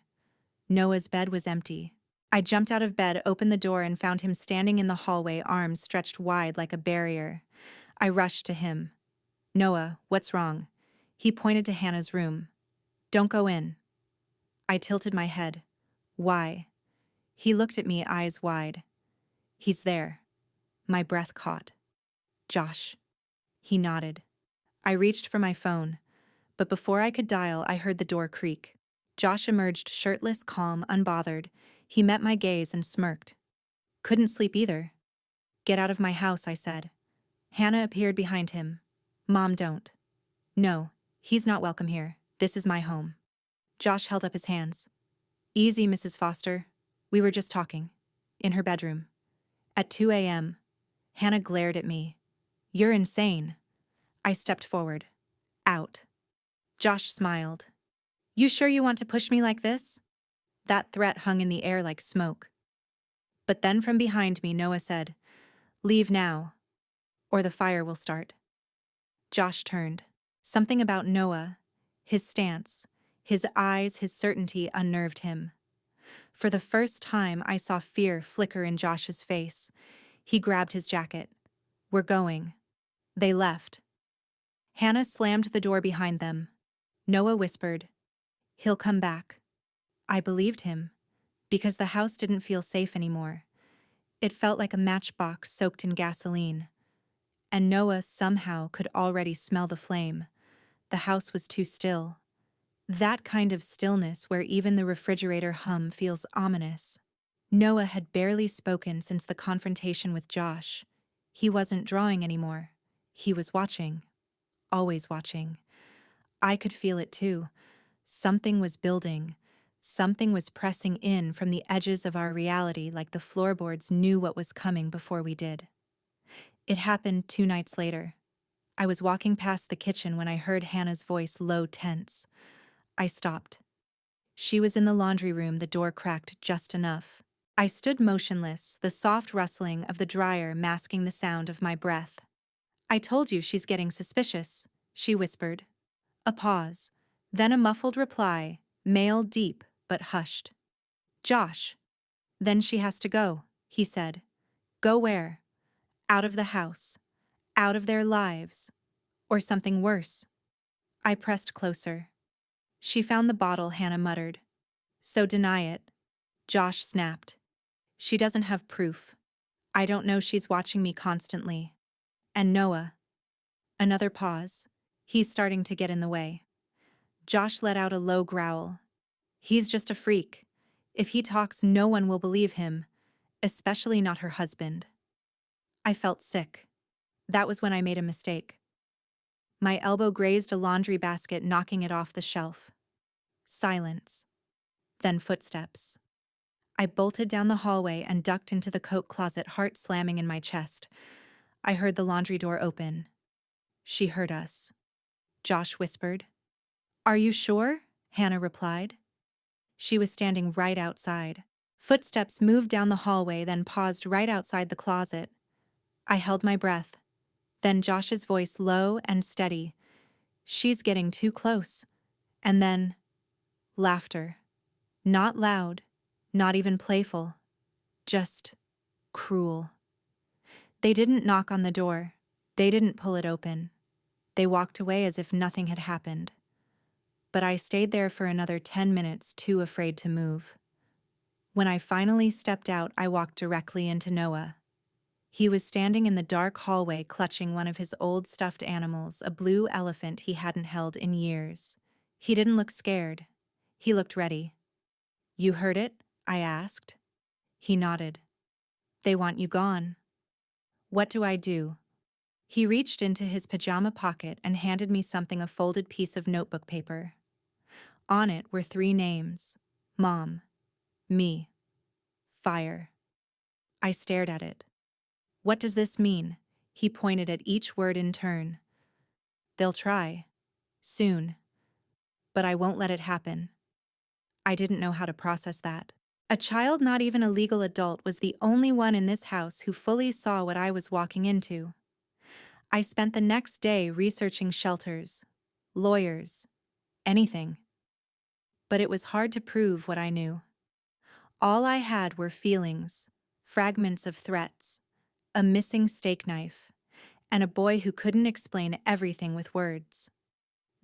Noah's bed was empty. I jumped out of bed, opened the door, and found him standing in the hallway, arms stretched wide like a barrier. I rushed to him. "Noah, what's wrong?" He pointed to Hannah's room. "Don't go in." I tilted my head. "Why?" He looked at me, eyes wide. "He's there." My breath caught. "Josh." He nodded. I reached for my phone, but before I could dial, I heard the door creak. Josh emerged shirtless, calm, unbothered. He met my gaze and smirked. Couldn't sleep either. Get out of my house, I said. Hannah appeared behind him. Mom, don't. No, he's not welcome here. This is my home. Josh held up his hands. Easy, Mrs. Foster. We were just talking. In her bedroom. At 2 a.m., Hannah glared at me. You're insane. I stepped forward. Out. Josh smiled. You sure you want to push me like this? That threat hung in the air like smoke. But then from behind me, Noah said, Leave now, or the fire will start. Josh turned. Something about Noah, his stance, his eyes, his certainty unnerved him. For the first time, I saw fear flicker in Josh's face. He grabbed his jacket. We're going. They left. Hannah slammed the door behind them. Noah whispered, He'll come back. I believed him, because the house didn't feel safe anymore. It felt like a matchbox soaked in gasoline. And Noah somehow could already smell the flame. The house was too still. That kind of stillness where even the refrigerator hum feels ominous. Noah had barely spoken since the confrontation with Josh. He wasn't drawing anymore. He was watching. Always watching. I could feel it too. Something was building. Something was pressing in from the edges of our reality like the floorboards knew what was coming before we did. It happened 2 nights later. I was walking past the kitchen when I heard Hannah's voice low, tense. I stopped. She was in the laundry room, the door cracked just enough. I stood motionless, the soft rustling of the dryer masking the sound of my breath. I told you she's getting suspicious, she whispered. A pause, then a muffled reply, male deep but hushed. Josh. Then she has to go, he said. Go where? Out of the house. Out of their lives. Or something worse. I pressed closer. She found the bottle, Hannah muttered. So deny it. Josh snapped. She doesn't have proof. I don't know she's watching me constantly. And Noah. Another pause. He's starting to get in the way. Josh let out a low growl. He's just a freak. If he talks, no one will believe him, especially not her husband. I felt sick. That was when I made a mistake. My elbow grazed a laundry basket, knocking it off the shelf. Silence. Then footsteps. I bolted down the hallway and ducked into the coat closet, heart slamming in my chest. I heard the laundry door open. She heard us. Josh whispered. Are you sure? Hannah replied. She was standing right outside. Footsteps moved down the hallway, then paused right outside the closet. I held my breath. Then Josh's voice, low and steady. She's getting too close. And then, laughter. Not loud, not even playful. Just cruel. They didn't knock on the door. They didn't pull it open. They walked away as if nothing had happened. But I stayed there for another 10 minutes, too afraid to move. When I finally stepped out, I walked directly into Noah. He was standing in the dark hallway clutching one of his old stuffed animals, a blue elephant he hadn't held in years. He didn't look scared. He looked ready. You heard it? I asked. He nodded. They want you gone. What do I do? He reached into his pajama pocket and handed me something, a folded piece of notebook paper. On it were 3 names. Mom. Me. Fire. I stared at it. What does this mean? He pointed at each word in turn. They'll try. Soon. But I won't let it happen. I didn't know how to process that. A child, not even a legal adult, was the only one in this house who fully saw what I was walking into. I spent the next day researching shelters, lawyers, anything. But it was hard to prove what I knew. All I had were feelings, fragments of threats, a missing steak knife, and a boy who couldn't explain everything with words.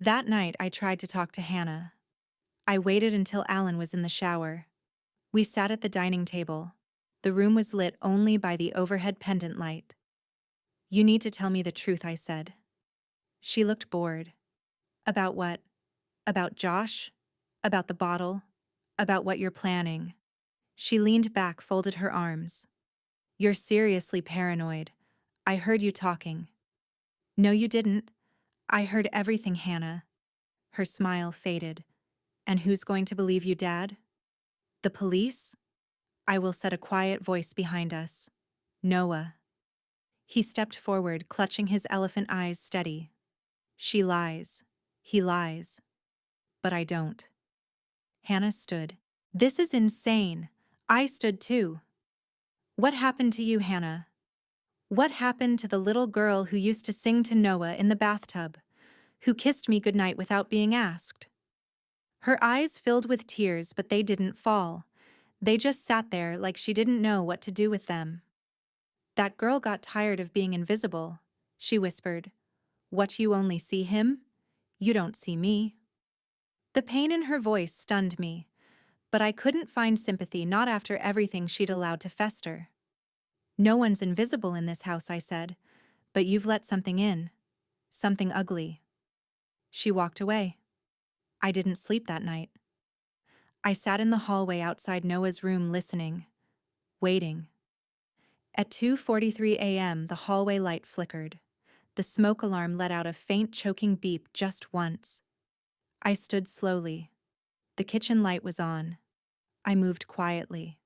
That night, I tried to talk to Hannah. I waited until Alan was in the shower. We sat at the dining table. The room was lit only by the overhead pendant light. You need to tell me the truth, I said. She looked bored. About what? About Josh? About the bottle? About what you're planning? She leaned back, folded her arms. You're seriously paranoid. I heard you talking. No, you didn't. I heard everything, Hannah. Her smile faded. And who's going to believe you, Dad? The police? I will, said a quiet voice behind us. Noah. He stepped forward, clutching his elephant eyes steady. She lies. He lies. But I don't. Hannah stood. This is insane. I stood too. What happened to you, Hannah? What happened to the little girl who used to sing to Noah in the bathtub, who kissed me goodnight without being asked? Her eyes filled with tears, but they didn't fall. They just sat there like she didn't know what to do with them. That girl got tired of being invisible, she whispered. What, you only see him? You don't see me. The pain in her voice stunned me, but I couldn't find sympathy, not after everything she'd allowed to fester. No one's invisible in this house, I said, but you've let something in. Something ugly. She walked away. I didn't sleep that night. I sat in the hallway outside Noah's room listening, waiting. At 2:43 a.m., the hallway light flickered. The smoke alarm let out a faint, choking beep just once. I stood slowly. The kitchen light was on. I moved quietly.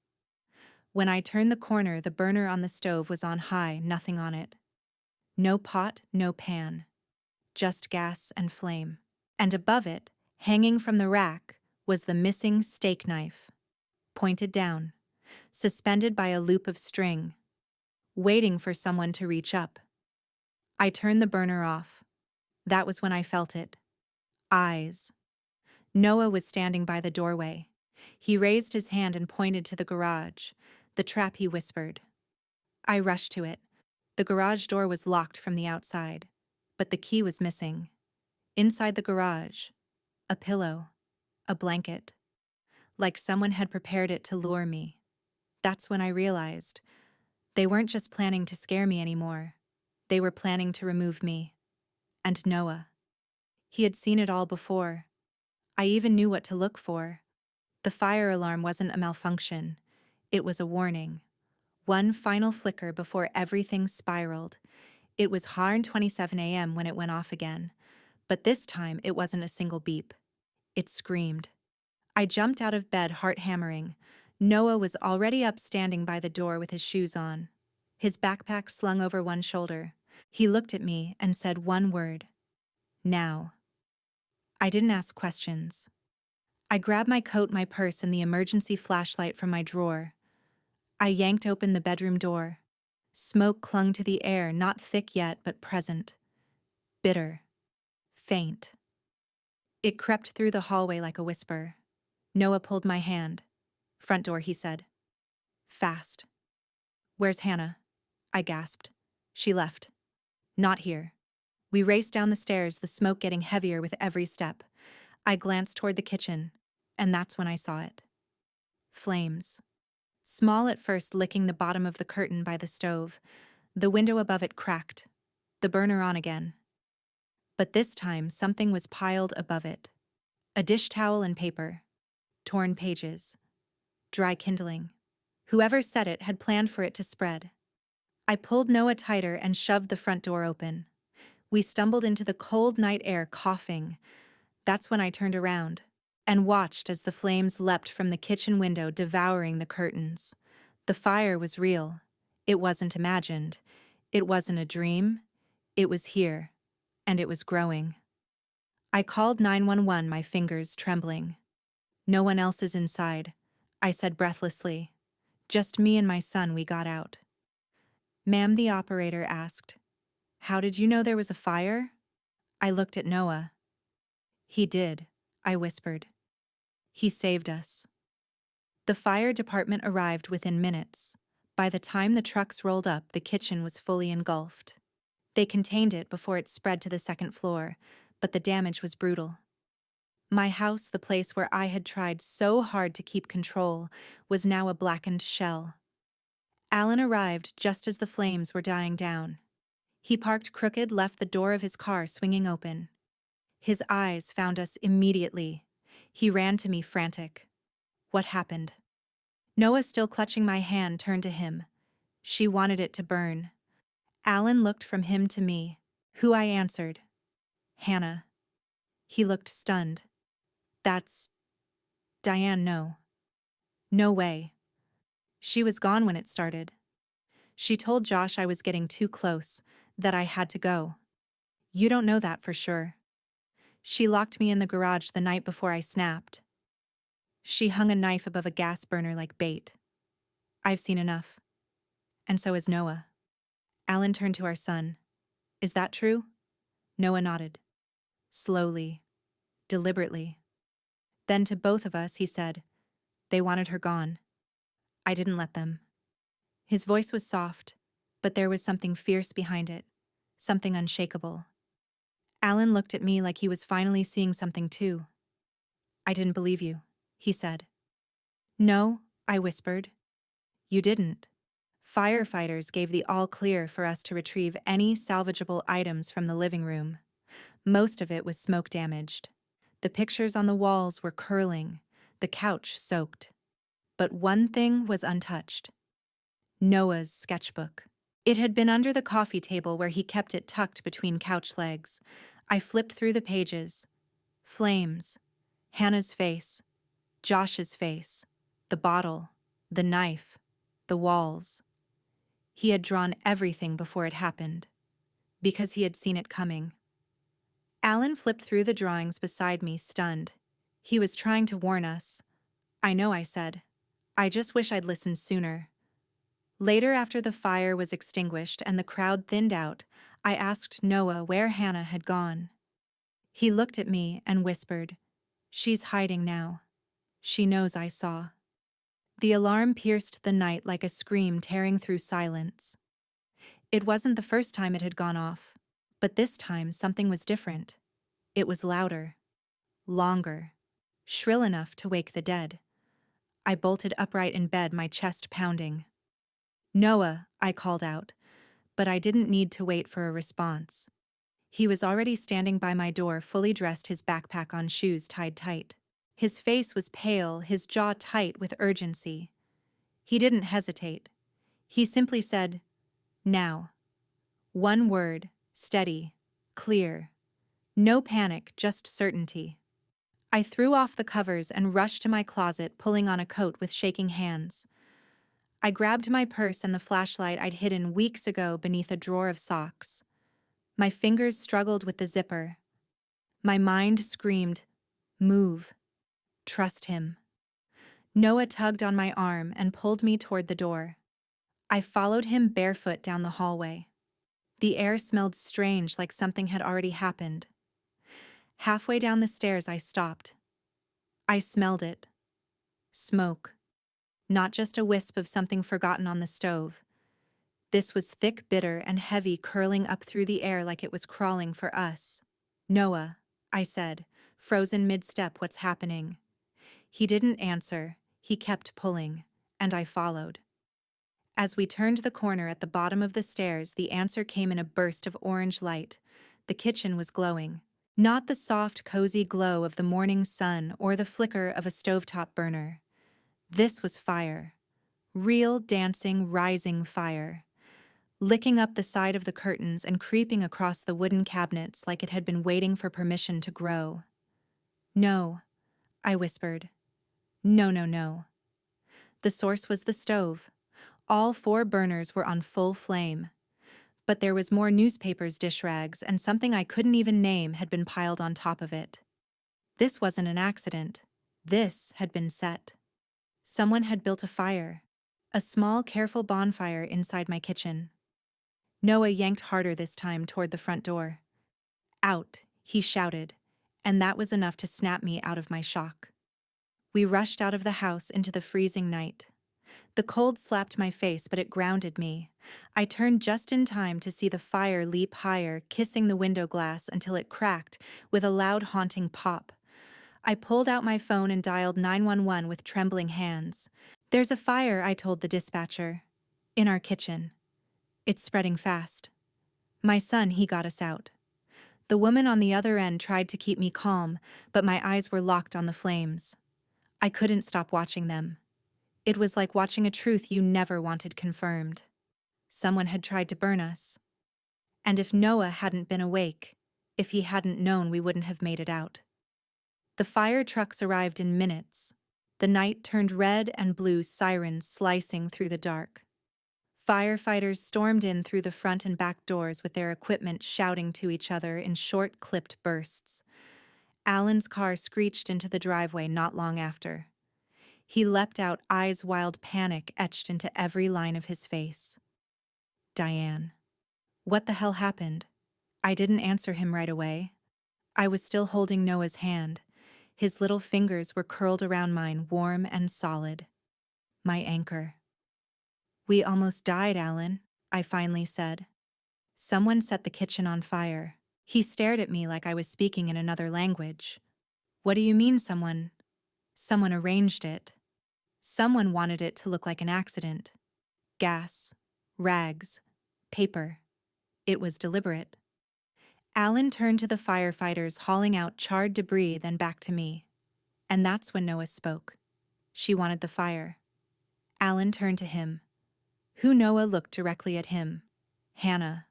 When I turned the corner, the burner on the stove was on high, nothing on it. No pot, no pan. Just gas and flame. And above it, hanging from the rack, was the missing steak knife. Pointed down, suspended by a loop of string, waiting for someone to reach up. I turned the burner off. That was when I felt it. Eyes. Noah was standing by the doorway. He raised his hand and pointed to the garage. The trap, he whispered. I rushed to it. The garage door was locked from the outside, but the key was missing. Inside the garage, a pillow, a blanket. Like someone had prepared it to lure me. That's when I realized they weren't just planning to scare me anymore. They were planning to remove me. And Noah. He had seen it all before. I even knew what to look for. The fire alarm wasn't a malfunction. It was a warning. One final flicker before everything spiraled. It was 1:27 a.m. when it went off again. But this time it wasn't a single beep. It screamed. I jumped out of bed, heart hammering. Noah was already up, standing by the door with his shoes on, his backpack slung over one shoulder. He looked at me and said one word. Now. I didn't ask questions. I grabbed my coat, my purse, and the emergency flashlight from my drawer. I yanked open the bedroom door. Smoke clung to the air, not thick yet, but present. Bitter. Faint. It crept through the hallway like a whisper. Noah pulled my hand. Front door, he said. Fast. Where's Hannah? I gasped. She left. Not here. We raced down the stairs, the smoke getting heavier with every step. I glanced toward the kitchen, and that's when I saw it. Flames. Small at first, licking the bottom of the curtain by the stove. The window above it cracked. The burner on again. But this time, something was piled above it. A dish towel and paper. Torn pages. Dry kindling. Whoever set it had planned for it to spread. I pulled Noah tighter and shoved the front door open. We stumbled into the cold night air, coughing. That's when I turned around and watched as the flames leapt from the kitchen window, devouring the curtains. The fire was real. It wasn't imagined. It wasn't a dream. It was here, and it was growing. I called 911, my fingers trembling. No one else is inside, I said breathlessly. Just me and my son. We got out. Ma'am, the operator asked. How did you know there was a fire? I looked at Noah. He did, I whispered. He saved us. The fire department arrived within minutes. By the time the trucks rolled up, the kitchen was fully engulfed. They contained it before it spread to the second floor, but the damage was brutal. My house, the place where I had tried so hard to keep control, was now a blackened shell. Alan arrived just as the flames were dying down. He parked crooked, left the door of his car swinging open. His eyes found us immediately. He ran to me frantic. What happened? Noah, still clutching my hand, turned to him. She wanted it to burn. Alan looked from him to me. Who? I answered. Hannah. He looked stunned. That's... Diane, no. No way. She was gone when it started. She told Josh I was getting too close, that I had to go. You don't know that for sure. She locked me in the garage the night before I snapped. She hung a knife above a gas burner like bait. I've seen enough. And so has Noah. Alan turned to our son. Is that true? Noah nodded. Slowly, deliberately. Then to both of us he said, they wanted her gone. I didn't let them. His voice was soft, but there was something fierce behind it, something unshakable. Alan looked at me like he was finally seeing something too. I didn't believe you, he said. No, I whispered. You didn't. Firefighters gave the all clear for us to retrieve any salvageable items from the living room. Most of it was smoke damaged. The pictures on the walls were curling, the couch soaked. But one thing was untouched. Noah's sketchbook. It had been under the coffee table where he kept it tucked between couch legs. I flipped through the pages. Flames. Hannah's face. Josh's face. The bottle. The knife. The walls. He had drawn everything before it happened. Because he had seen it coming. Alan flipped through the drawings beside me, stunned. He was trying to warn us. I know, I said. I just wish I'd listened sooner. Later, after the fire was extinguished and the crowd thinned out, I asked Noah where Hannah had gone. He looked at me and whispered, She's hiding now. She knows I saw. The alarm pierced the night like a scream tearing through silence. It wasn't the first time it had gone off, but this time something was different. It was louder, longer, shrill enough to wake the dead. I bolted upright in bed, my chest pounding. Noah, I called out, but I didn't need to wait for a response. He was already standing by my door, fully dressed, his backpack on, shoes tied tight. His face was pale, his jaw tight with urgency. He didn't hesitate. He simply said, now. One word, steady, clear. No panic, just certainty. I threw off the covers and rushed to my closet, pulling on a coat with shaking hands. I grabbed my purse and the flashlight I'd hidden weeks ago beneath a drawer of socks. My fingers struggled with the zipper. My mind screamed, move. Trust him. Noah tugged on my arm and pulled me toward the door. I followed him barefoot down the hallway. The air smelled strange, like something had already happened. Halfway down the stairs, I stopped. I smelled it. Smoke. Not just a wisp of something forgotten on the stove. This was thick, bitter, and heavy, curling up through the air like it was crawling for us. Noah, I said, frozen mid-step, what's happening? He didn't answer. He kept pulling, and I followed. As we turned the corner at the bottom of the stairs, the answer came in a burst of orange light. The kitchen was glowing. Not the soft, cozy glow of the morning sun or the flicker of a stovetop burner. This was fire. Real, dancing, rising fire. Licking up the side of the curtains and creeping across the wooden cabinets like it had been waiting for permission to grow. No, I whispered. No, no, no. The source was the stove. All 4 burners were on full flame. But there was more newspapers, dish rags, and something I couldn't even name had been piled on top of it. This wasn't an accident. This had been set. Someone had built a fire. A small, careful bonfire inside my kitchen. Noah yanked harder this time toward the front door. Out, he shouted, and that was enough to snap me out of my shock. We rushed out of the house into the freezing night. The cold slapped my face, but it grounded me. I turned just in time to see the fire leap higher, kissing the window glass until it cracked with a loud, haunting pop. I pulled out my phone and dialed 911 with trembling hands. There's a fire, I told the dispatcher. In our kitchen. It's spreading fast. My son, he got us out. The woman on the other end tried to keep me calm, but my eyes were locked on the flames. I couldn't stop watching them. It was like watching a truth you never wanted confirmed. Someone had tried to burn us. And if Noah hadn't been awake, if he hadn't known, we wouldn't have made it out. The fire trucks arrived in minutes. The night turned red and blue, sirens slicing through the dark. Firefighters stormed in through the front and back doors with their equipment shouting to each other in short, clipped bursts. Alan's car screeched into the driveway not long after. He leapt out, eyes wild, panic etched into every line of his face. Diane. What the hell happened? I didn't answer him right away. I was still holding Noah's hand. His little fingers were curled around mine, warm and solid. My anchor. We almost died, Alan, I finally said. Someone set the kitchen on fire. He stared at me like I was speaking in another language. What do you mean, someone? Someone arranged it. Someone wanted it to look like an accident. Gas, rags, paper. It was deliberate. Alan turned to the firefighters hauling out charred debris, then back to me. And that's when Noah spoke. She wanted the fire. Alan turned to him. Who? Noah looked directly at him. Hannah.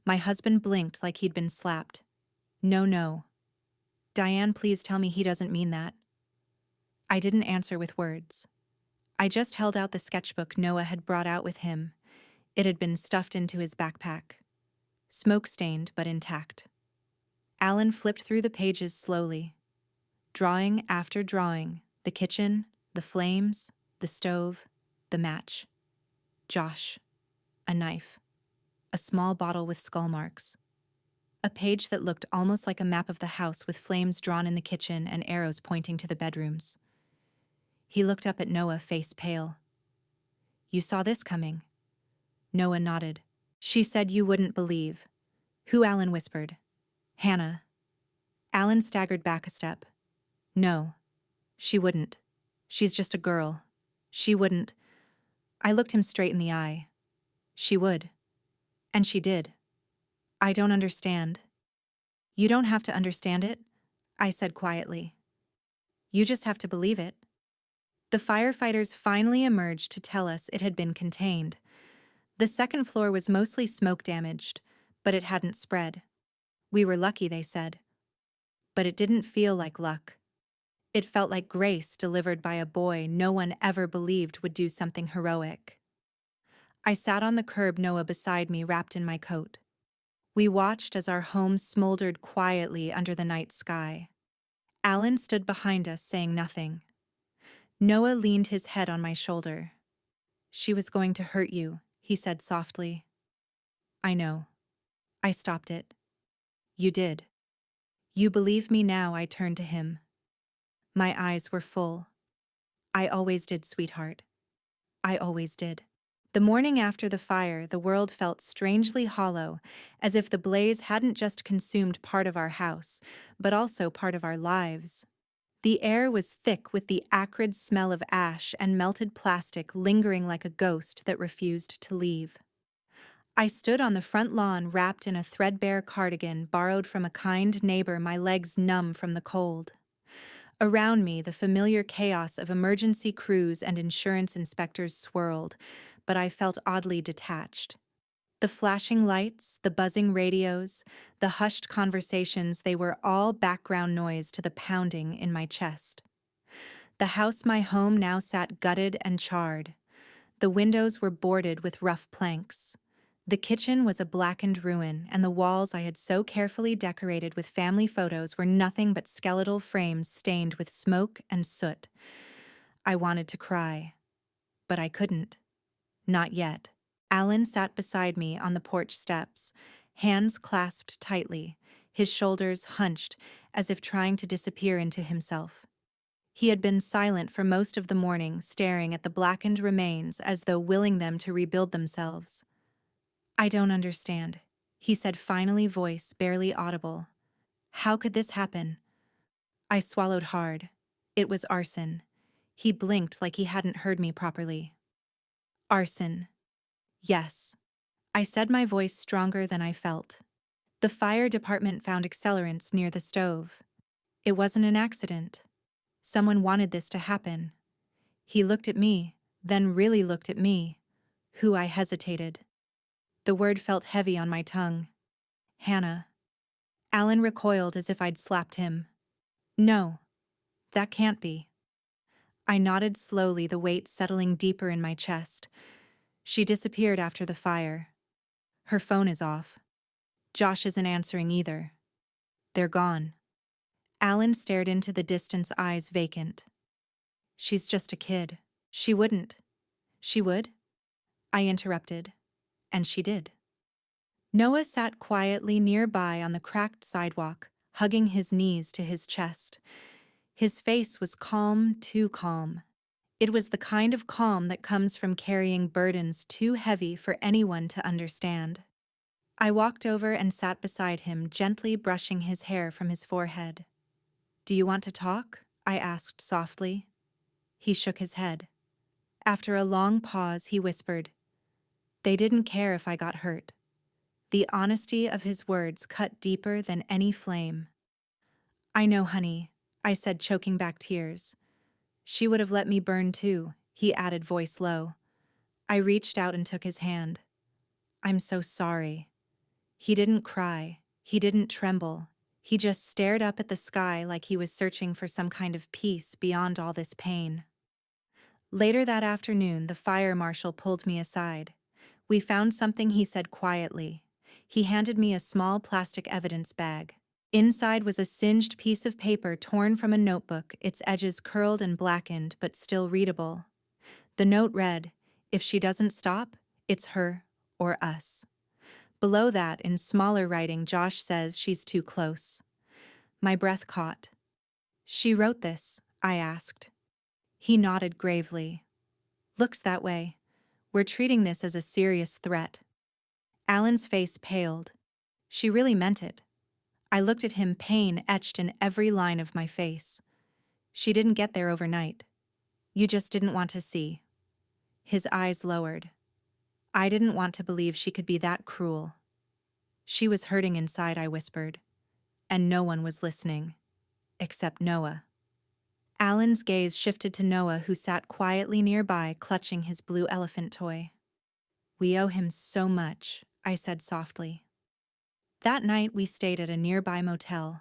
My husband blinked like he'd been slapped. No, no. Diane, please tell me he doesn't mean that. I didn't answer with words. I just held out the sketchbook Noah had brought out with him. It had been stuffed into his backpack. Smoke-stained but intact. Alan flipped through the pages slowly. Drawing after drawing, the kitchen, the flames, the stove, the match. Josh. A knife. A small bottle with skull marks. A page that looked almost like a map of the house with flames drawn in the kitchen and arrows pointing to the bedrooms. He looked up at Noah, face pale. You saw this coming? Noah nodded. She said you wouldn't believe. Who? Alan whispered. Hannah. Alan staggered back a step. No. She wouldn't. She's just a girl. She wouldn't. I looked him straight in the eye. She would. And she did. I don't understand. You don't have to understand it, I said quietly. You just have to believe it. The firefighters finally emerged to tell us it had been contained. The second floor was mostly smoke damaged, but it hadn't spread. We were lucky, they said. But it didn't feel like luck. It felt like grace delivered by a boy no one ever believed would do something heroic. I sat on the curb, Noah beside me, wrapped in my coat. We watched as our home smoldered quietly under the night sky. Alan stood behind us, saying nothing. Noah leaned his head on my shoulder. She was going to hurt you, he said softly. I know. I stopped it. You did. You believe me now, I turned to him. My eyes were full. I always did, sweetheart. I always did. The morning after the fire, the world felt strangely hollow, as if the blaze hadn't just consumed part of our house, but also part of our lives. The air was thick with the acrid smell of ash and melted plastic lingering like a ghost that refused to leave. I stood on the front lawn wrapped in a threadbare cardigan borrowed from a kind neighbor, my legs numb from the cold. Around me, the familiar chaos of emergency crews and insurance inspectors swirled, but I felt oddly detached. The flashing lights, the buzzing radios, the hushed conversations, they were all background noise to the pounding in my chest. The house, my home, now sat gutted and charred. The windows were boarded with rough planks. The kitchen was a blackened ruin, and the walls I had so carefully decorated with family photos were nothing but skeletal frames stained with smoke and soot. I wanted to cry, but I couldn't. Not yet. Alan sat beside me on the porch steps, hands clasped tightly, his shoulders hunched as if trying to disappear into himself. He had been silent for most of the morning, staring at the blackened remains as though willing them to rebuild themselves. I don't understand, he said finally, voice barely audible. How could this happen? I swallowed hard. It was arson. He blinked like he hadn't heard me properly. Arson. Yes. I said, my voice stronger than I felt. The fire department found accelerants near the stove. It wasn't an accident. Someone wanted this to happen. He looked at me, then really looked at me, who I hesitated. The word felt heavy on my tongue. Hannah. Alan recoiled as if I'd slapped him. No, that can't be. I nodded slowly, the weight settling deeper in my chest. She disappeared after the fire. Her phone is off. Josh isn't answering either. They're gone. Alan stared into the distance, eyes vacant. She's just a kid. She wouldn't. She would? I interrupted. And she did. Noah sat quietly nearby on the cracked sidewalk, hugging his knees to his chest. His face was calm, too calm. It was the kind of calm that comes from carrying burdens too heavy for anyone to understand. I walked over and sat beside him, gently brushing his hair from his forehead. "Do you want to talk?" I asked softly. He shook his head. After a long pause, he whispered, "They didn't care if I got hurt." The honesty of his words cut deeper than any flame. "I know, honey," I said, choking back tears. "She would have let me burn too," he added, voice low. I reached out and took his hand. "I'm so sorry." He didn't cry. He didn't tremble. He just stared up at the sky like he was searching for some kind of peace beyond all this pain. Later that afternoon, the fire marshal pulled me aside. "We found something," he said quietly. He handed me a small plastic evidence bag. Inside was a singed piece of paper torn from a notebook, its edges curled and blackened but still readable. The note read, "If she doesn't stop, it's her or us." Below that, in smaller writing, "Josh says she's too close." My breath caught. "She wrote this?" I asked. He nodded gravely. "Looks that way. We're treating this as a serious threat." Alan's face paled. "She really meant it." I looked at him, pain etched in every line of my face. "She didn't get there overnight. You just didn't want to see." His eyes lowered. "I didn't want to believe she could be that cruel." "She was hurting inside," I whispered. And no one was listening. Except Noah. Alan's gaze shifted to Noah, who sat quietly nearby, clutching his blue elephant toy. "We owe him so much," I said softly. That night we stayed at a nearby motel.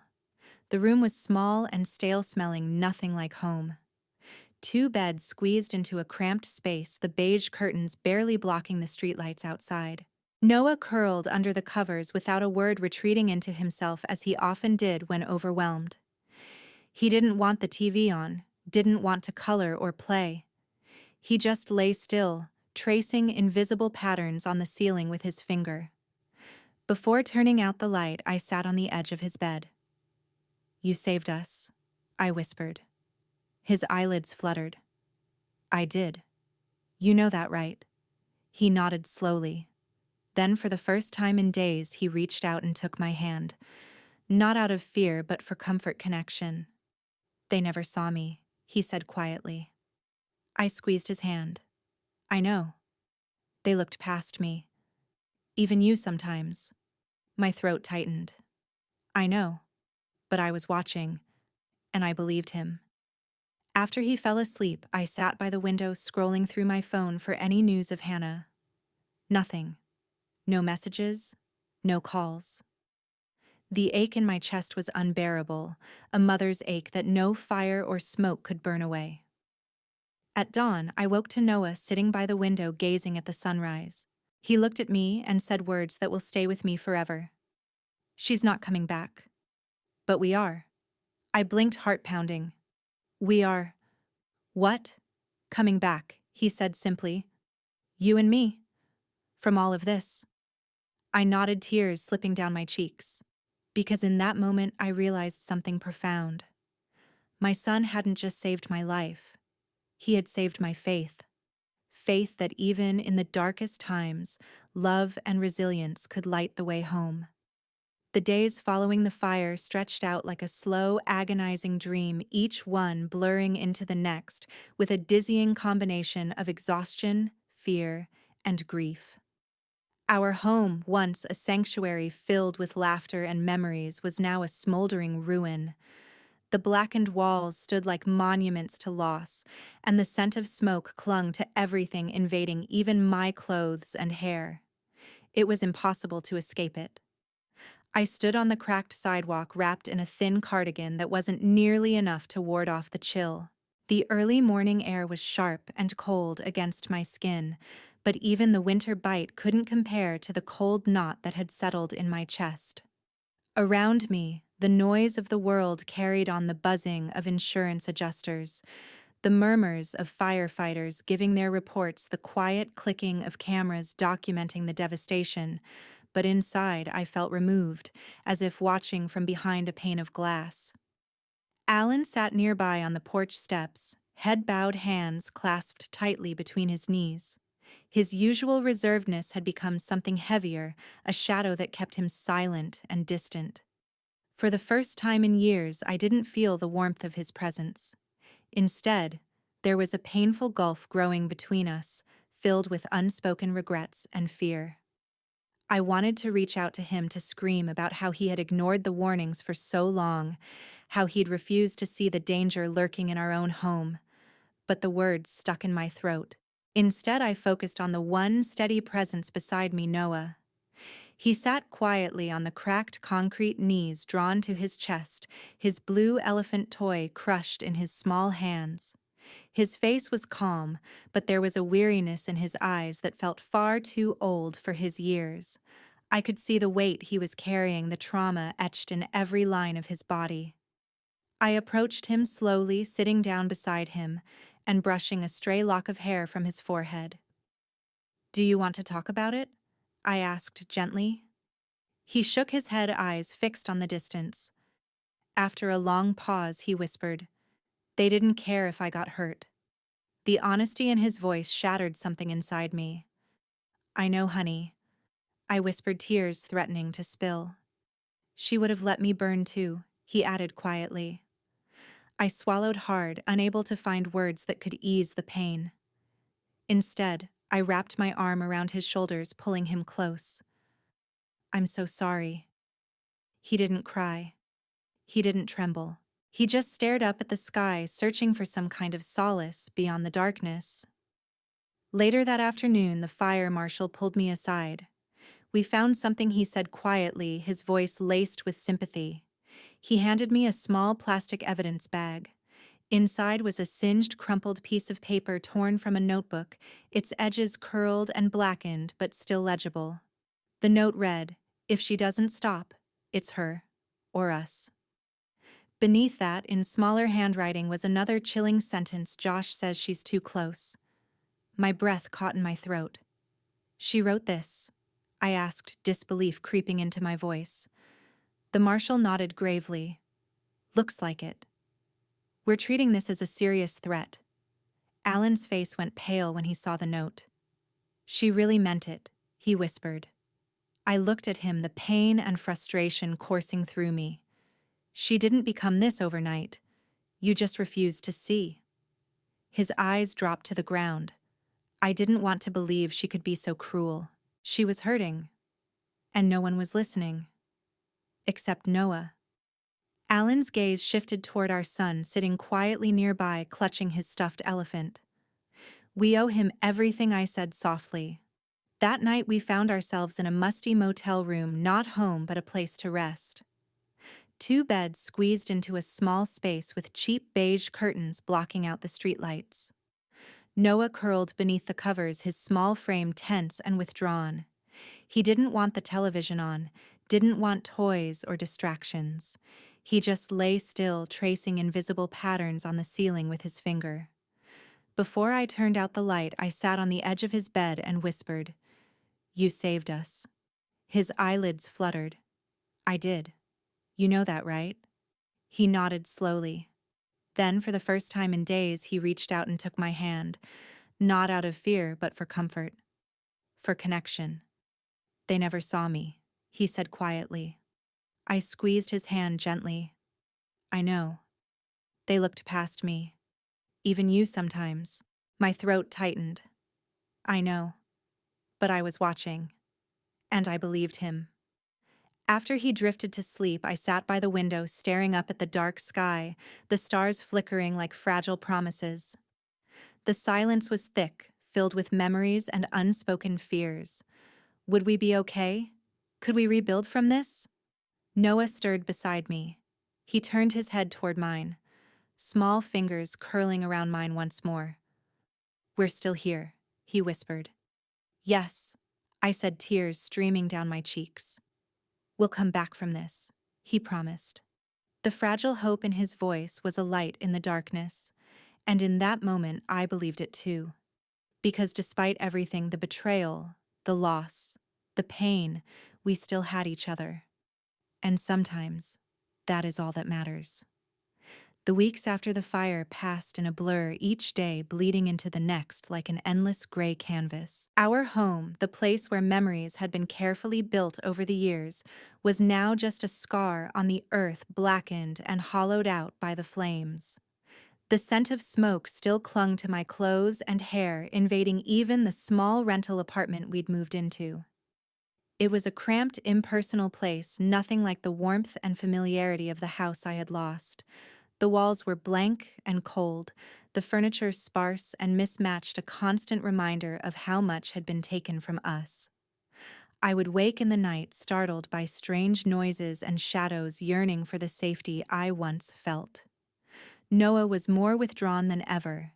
The room was small and stale-smelling, nothing like home. 2 beds squeezed into a cramped space, the beige curtains barely blocking the streetlights outside. Noah curled under the covers without a word, retreating into himself as he often did when overwhelmed. He didn't want the TV on, didn't want to color or play. He just lay still, tracing invisible patterns on the ceiling with his finger. Before turning out the light, I sat on the edge of his bed. "You saved us," I whispered. His eyelids fluttered. "I did. You know that, right?" He nodded slowly. Then, for the first time in days, he reached out and took my hand. Not out of fear, but for comfort, connection. "They never saw me," he said quietly. I squeezed his hand. "I know. They looked past me. Even you sometimes." My throat tightened. "I know. But I was watching, and I believed him." After he fell asleep, I sat by the window, scrolling through my phone for any news of Hannah. Nothing. No messages, no calls. The ache in my chest was unbearable, a mother's ache that no fire or smoke could burn away. At dawn, I woke to Noah sitting by the window, gazing at the sunrise. He looked at me and said words that will stay with me forever. "She's not coming back." "But we are." I blinked, heart pounding. "We are." "What?" "Coming back," he said simply. "You and me. From all of this." I nodded, tears slipping down my cheeks. Because in that moment I realized something profound. My son hadn't just saved my life. He had saved my faith. Faith that even in the darkest times, love and resilience could light the way home. The days following the fire stretched out like a slow, agonizing dream, each one blurring into the next with a dizzying combination of exhaustion, fear, and grief. Our home, once a sanctuary filled with laughter and memories, was now a smoldering ruin. The blackened walls stood like monuments to loss, and the scent of smoke clung to everything, invading even my clothes and hair. It was impossible to escape it. I stood on the cracked sidewalk wrapped in a thin cardigan that wasn't nearly enough to ward off the chill. The early morning air was sharp and cold against my skin, but even the winter bite couldn't compare to the cold knot that had settled in my chest. Around me, the noise of the world carried on, the buzzing of insurance adjusters, the murmurs of firefighters giving their reports, the quiet clicking of cameras documenting the devastation. But inside I felt removed, as if watching from behind a pane of glass. Alan sat nearby on the porch steps, head bowed, hands clasped tightly between his knees. His usual reservedness had become something heavier, a shadow that kept him silent and distant. For the first time in years, I didn't feel the warmth of his presence. Instead, there was a painful gulf growing between us, filled with unspoken regrets and fear. I wanted to reach out to him, to scream about how he had ignored the warnings for so long, how he'd refused to see the danger lurking in our own home. But the words stuck in my throat. Instead, I focused on the one steady presence beside me, Noah. He sat quietly on the cracked concrete, knees drawn to his chest, his blue elephant toy crushed in his small hands. His face was calm, but there was a weariness in his eyes that felt far too old for his years. I could see the weight he was carrying, the trauma etched in every line of his body. I approached him slowly, sitting down beside him and brushing a stray lock of hair from his forehead. "Do you want to talk about it?" I asked gently. He shook his head, eyes fixed on the distance. After a long pause, he whispered, "They didn't care if I got hurt." The honesty in his voice shattered something inside me. "I know, honey," I whispered, tears threatening to spill. "She would have let me burn too," he added quietly. I swallowed hard, unable to find words that could ease the pain. Instead, I wrapped my arm around his shoulders, pulling him close. "I'm so sorry." He didn't cry. He didn't tremble. He just stared up at the sky, searching for some kind of solace beyond the darkness. Later that afternoon, the fire marshal pulled me aside. "We found something," he said quietly, his voice laced with sympathy. He handed me a small plastic evidence bag. Inside was a singed, crumpled piece of paper torn from a notebook, its edges curled and blackened but still legible. The note read, "If she doesn't stop, it's her. Or us." Beneath that, in smaller handwriting, was another chilling sentence: "Josh says she's too close." My breath caught in my throat. "She wrote this?" I asked, disbelief creeping into my voice. The marshal nodded gravely. "Looks like it. We're treating this as a serious threat." Alan's face went pale when he saw the note. "She really meant it," he whispered. I looked at him, the pain and frustration coursing through me. "She didn't become this overnight. You just refused to see." His eyes dropped to the ground. I didn't want to believe she could be so cruel. She was hurting, and no one was listening. Except Noah. Alan's gaze shifted toward our son, sitting quietly nearby, clutching his stuffed elephant. "We owe him everything," I said softly. That night we found ourselves in a musty motel room, not home but a place to rest. Two beds squeezed into a small space with cheap beige curtains blocking out the streetlights. Noah curled beneath the covers, his small frame tense and withdrawn. He didn't want the television on, didn't want toys or distractions. He just lay still, tracing invisible patterns on the ceiling with his finger. Before I turned out the light, I sat on the edge of his bed and whispered, "You saved us." His eyelids fluttered. "I did. You know that, right?" He nodded slowly. Then, for the first time in days, he reached out and took my hand, not out of fear, but for comfort. For connection. "They never saw me," he said quietly. I squeezed his hand gently. "I know. They looked past me. Even you sometimes." My throat tightened. "I know. But I was watching." And I believed him. After he drifted to sleep, I sat by the window staring up at the dark sky, the stars flickering like fragile promises. The silence was thick, filled with memories and unspoken fears. Would we be okay? Could we rebuild from this? Noah stirred beside me. He turned his head toward mine, small fingers curling around mine once more. "We're still here," he whispered. "Yes," I said, tears streaming down my cheeks. "We'll come back from this," he promised. The fragile hope in his voice was a light in the darkness, and in that moment I believed it too. Because despite everything, the betrayal, the loss, the pain, we still had each other. And sometimes, that is all that matters. The weeks after the fire passed in a blur, each day bleeding into the next like an endless gray canvas. Our home, the place where memories had been carefully built over the years, was now just a scar on the earth, blackened and hollowed out by the flames. The scent of smoke still clung to my clothes and hair, invading even the small rental apartment we'd moved into. It was a cramped, impersonal place, nothing like the warmth and familiarity of the house I had lost. The walls were blank and cold, the furniture sparse and mismatched, a constant reminder of how much had been taken from us. I would wake in the night, startled by strange noises and shadows, yearning for the safety I once felt. Noah was more withdrawn than ever.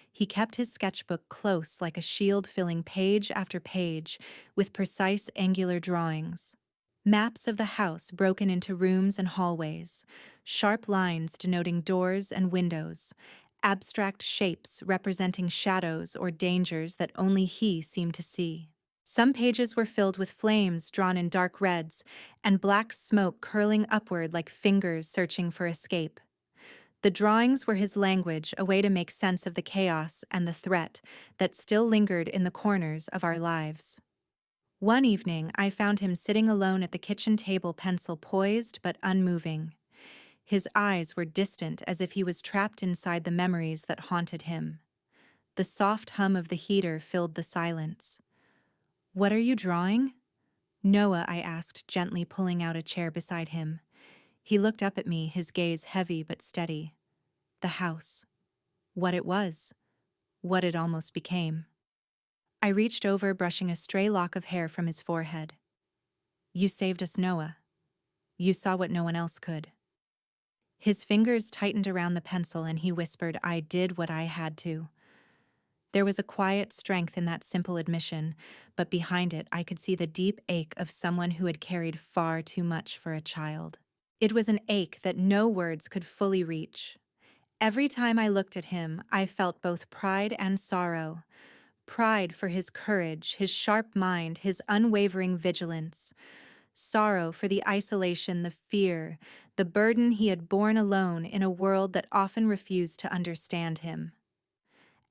He kept his sketchbook close like a shield, filling page after page with precise angular drawings. Maps of the house broken into rooms and hallways, sharp lines denoting doors and windows, abstract shapes representing shadows or dangers that only he seemed to see. Some pages were filled with flames drawn in dark reds and black smoke curling upward like fingers searching for escape. The drawings were his language, a way to make sense of the chaos and the threat that still lingered in the corners of our lives. One evening, I found him sitting alone at the kitchen table, pencil poised but unmoving. His eyes were distant, as if he was trapped inside the memories that haunted him. The soft hum of the heater filled the silence. "What are you drawing?" "Noah," I asked, gently pulling out a chair beside him. He looked up at me, his gaze heavy but steady. The house. What it was. What it almost became. I reached over, brushing a stray lock of hair from his forehead. "You saved us, Noah. You saw what no one else could." His fingers tightened around the pencil and he whispered, "I did what I had to." There was a quiet strength in that simple admission, but behind it I could see the deep ache of someone who had carried far too much for a child. It was an ache that no words could fully reach. Every time I looked at him, I felt both pride and sorrow. Pride for his courage, his sharp mind, his unwavering vigilance. Sorrow for the isolation, the fear, the burden he had borne alone in a world that often refused to understand him.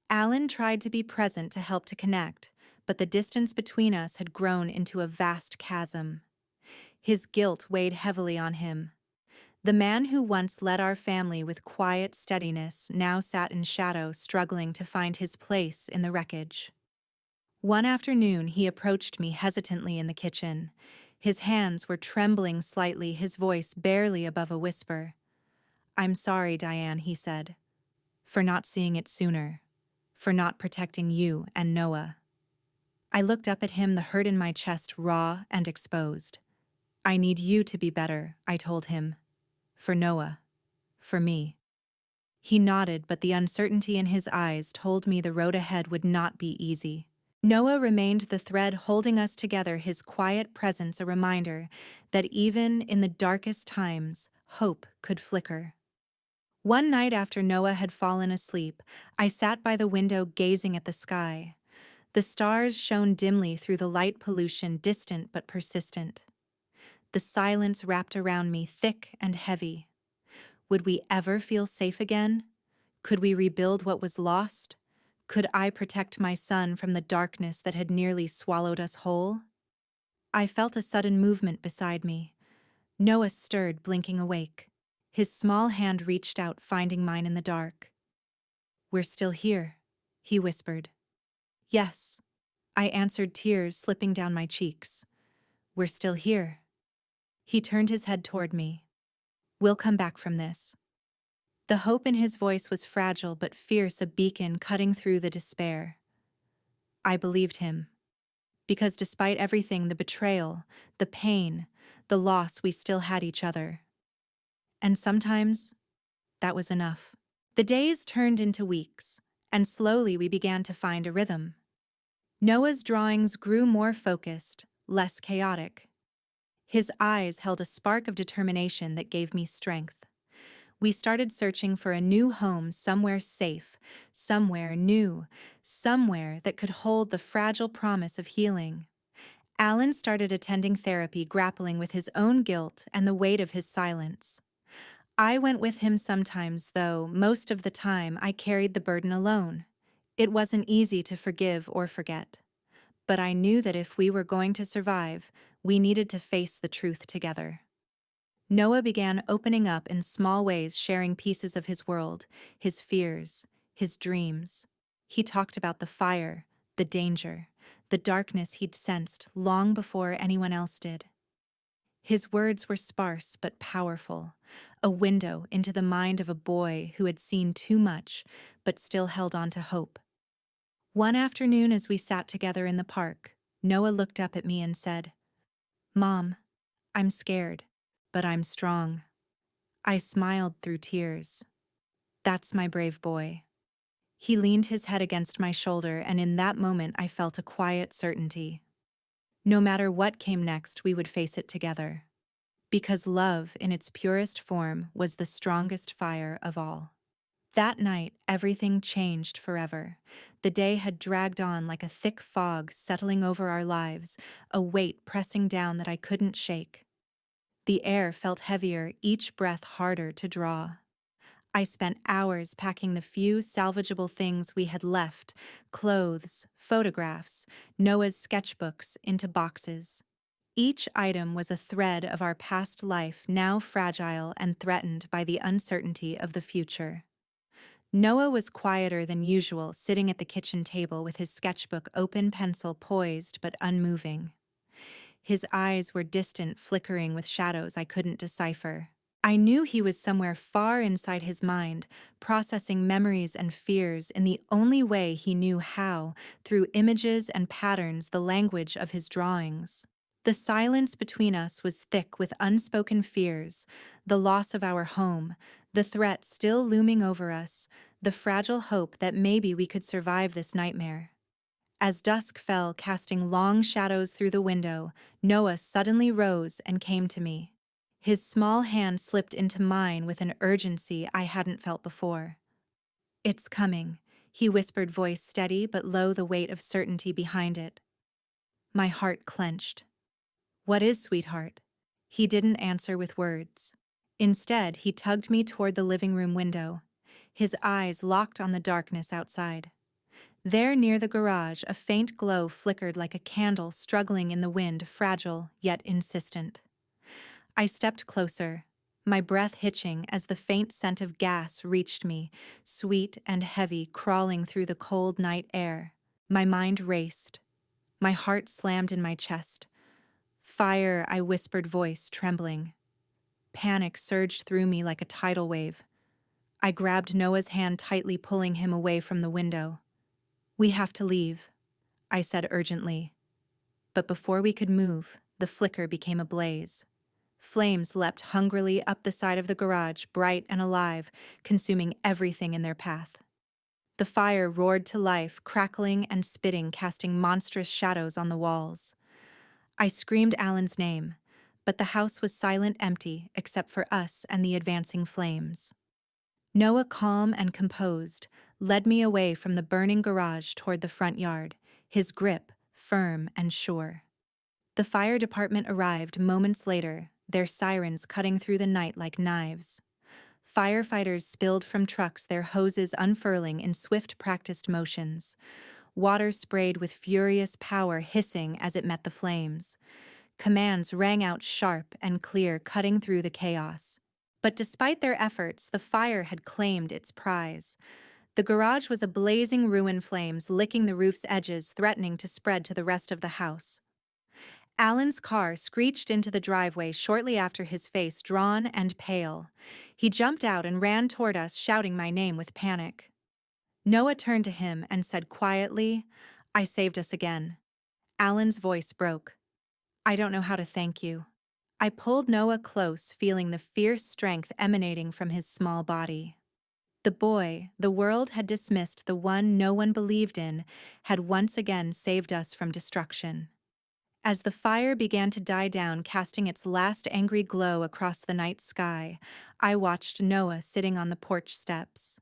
Alan tried to be present to help to connect, but the distance between us had grown into a vast chasm. His guilt weighed heavily on him. The man who once led our family with quiet steadiness now sat in shadow, struggling to find his place in the wreckage. One afternoon, he approached me hesitantly in the kitchen. His hands were trembling slightly, his voice barely above a whisper. "I'm sorry, Diane," he said, "for not seeing it sooner, for not protecting you and Noah." I looked up at him, the hurt in my chest raw and exposed. "I need you to be better," I told him. "For Noah. For me." He nodded, but the uncertainty in his eyes told me the road ahead would not be easy. Noah remained the thread holding us together, his quiet presence a reminder that even in the darkest times, hope could flicker. One night after Noah had fallen asleep, I sat by the window gazing at the sky. The stars shone dimly through the light pollution, distant but persistent. The silence wrapped around me, thick and heavy. Would we ever feel safe again? Could we rebuild what was lost? Could I protect my son from the darkness that had nearly swallowed us whole? I felt a sudden movement beside me. Noah stirred, blinking awake. His small hand reached out, finding mine in the dark. "We're still here," he whispered. "Yes," I answered, tears slipping down my cheeks. We're still here. He turned his head toward me. We'll come back from this. The hope in his voice was fragile but fierce, a beacon cutting through the despair. I believed him. Because despite everything, the betrayal, the pain, the loss, we still had each other. And sometimes, that was enough. The days turned into weeks, and slowly we began to find a rhythm. Noah's drawings grew more focused, less chaotic. His eyes held a spark of determination that gave me strength. We started searching for a new home, somewhere safe, somewhere new, somewhere that could hold the fragile promise of healing. Alan started attending therapy, grappling with his own guilt and the weight of his silence. I went with him sometimes, though most of the time I carried the burden alone. It wasn't easy to forgive or forget. But I knew that if we were going to survive, we needed to face the truth together. Noah began opening up in small ways, sharing pieces of his world, his fears, his dreams. He talked about the fire, the danger, the darkness he'd sensed long before anyone else did. His words were sparse but powerful, a window into the mind of a boy who had seen too much but still held on to hope. One afternoon, as we sat together in the park, Noah looked up at me and said, "Mom, I'm scared, but I'm strong." I smiled through tears. That's my brave boy. He leaned his head against my shoulder, and in that moment I felt a quiet certainty. No matter what came next, we would face it together. Because love, in its purest form, was the strongest fire of all. That night, everything changed forever. The day had dragged on like a thick fog settling over our lives, a weight pressing down that I couldn't shake. The air felt heavier, each breath harder to draw. I spent hours packing the few salvageable things we had left, clothes, photographs, Noah's sketchbooks, into boxes. Each item was a thread of our past life, now fragile and threatened by the uncertainty of the future. Noah was quieter than usual, sitting at the kitchen table with his sketchbook open, pencil poised but unmoving. His eyes were distant, flickering with shadows I couldn't decipher. I knew he was somewhere far inside his mind, processing memories and fears in the only way he knew how, through images and patterns, the language of his drawings. The silence between us was thick with unspoken fears, the loss of our home, the threat still looming over us, the fragile hope that maybe we could survive this nightmare. As dusk fell, casting long shadows through the window, Noah suddenly rose and came to me. His small hand slipped into mine with an urgency I hadn't felt before. "It's coming," he whispered, voice steady but low, the weight of certainty behind it. My heart clenched. "What is, sweetheart?" He didn't answer with words. Instead, he tugged me toward the living room window, his eyes locked on the darkness outside. There, near the garage, a faint glow flickered like a candle struggling in the wind, fragile yet insistent. I stepped closer, my breath hitching as the faint scent of gas reached me, sweet and heavy, crawling through the cold night air. My mind raced. My heart slammed in my chest. "Fire," I whispered, voice trembling. Panic surged through me like a tidal wave. I grabbed Noah's hand tightly, pulling him away from the window. "We have to leave," I said urgently. But before we could move, the flicker became a blaze. Flames leapt hungrily up the side of the garage, bright and alive, consuming everything in their path. The fire roared to life, crackling and spitting, casting monstrous shadows on the walls. I screamed Alan's name, but the house was silent, empty, except for us and the advancing flames. Noah, calm and composed, led me away from the burning garage toward the front yard, his grip firm and sure. The fire department arrived moments later, their sirens cutting through the night like knives. Firefighters spilled from trucks, their hoses unfurling in swift, practiced motions. Water sprayed with furious power, hissing as it met the flames. Commands rang out sharp and clear, cutting through the chaos. But despite their efforts, the fire had claimed its prize. The garage was a blazing ruin, flames licking the roof's edges, threatening to spread to the rest of the house. Alan's car screeched into the driveway shortly after, his face drawn and pale. He jumped out and ran toward us, shouting my name with panic. Noah turned to him and said quietly, "I saved us again." Alan's voice broke. "I don't know how to thank you." I pulled Noah close, feeling the fierce strength emanating from his small body. The boy the world had dismissed, the one no one believed in, had once again saved us from destruction. As the fire began to die down, casting its last angry glow across the night sky, I watched Noah sitting on the porch steps.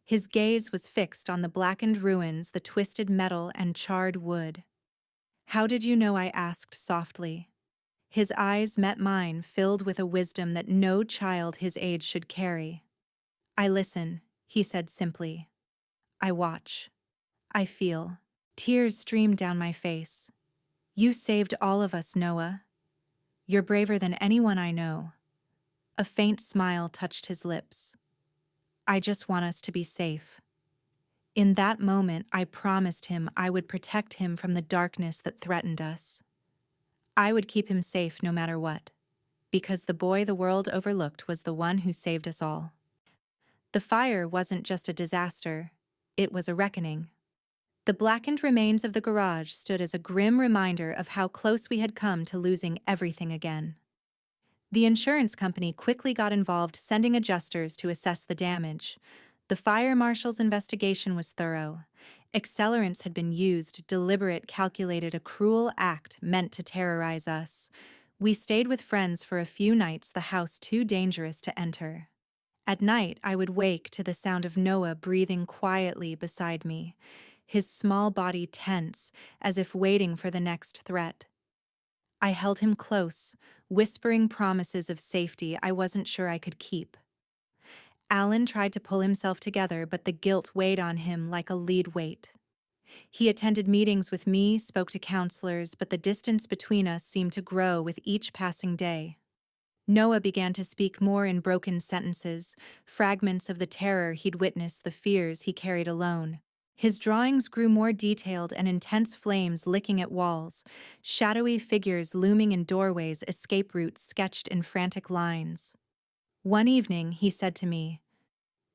His gaze was fixed on the blackened ruins, the twisted metal and charred wood. "How did you know?" I asked softly. His eyes met mine, filled with a wisdom that no child his age should carry. "I listen," he said simply. "I watch. I feel." Tears streamed down my face. "You saved all of us, Noah. You're braver than anyone I know." A faint smile touched his lips. "I just want us to be safe." In that moment, I promised him I would protect him from the darkness that threatened us. I would keep him safe no matter what, because the boy the world overlooked was the one who saved us all. The fire wasn't just a disaster, it was a reckoning. The blackened remains of the garage stood as a grim reminder of how close we had come to losing everything again. The insurance company quickly got involved, sending adjusters to assess the damage. The fire marshal's investigation was thorough. Accelerants had been used, deliberate, calculated, a cruel act meant to terrorize us. We stayed with friends for a few nights, the house too dangerous to enter. At night, I would wake to the sound of Noah breathing quietly beside me, his small body tense, as if waiting for the next threat. I held him close, whispering promises of safety I wasn't sure I could keep. Alan tried to pull himself together, but the guilt weighed on him like a lead weight. He attended meetings with me, spoke to counselors, but the distance between us seemed to grow with each passing day. Noah began to speak more in broken sentences, fragments of the terror he'd witnessed, the fears he carried alone. His drawings grew more detailed, and intense flames licking at walls, shadowy figures looming in doorways, escape routes sketched in frantic lines. One evening, he said to me,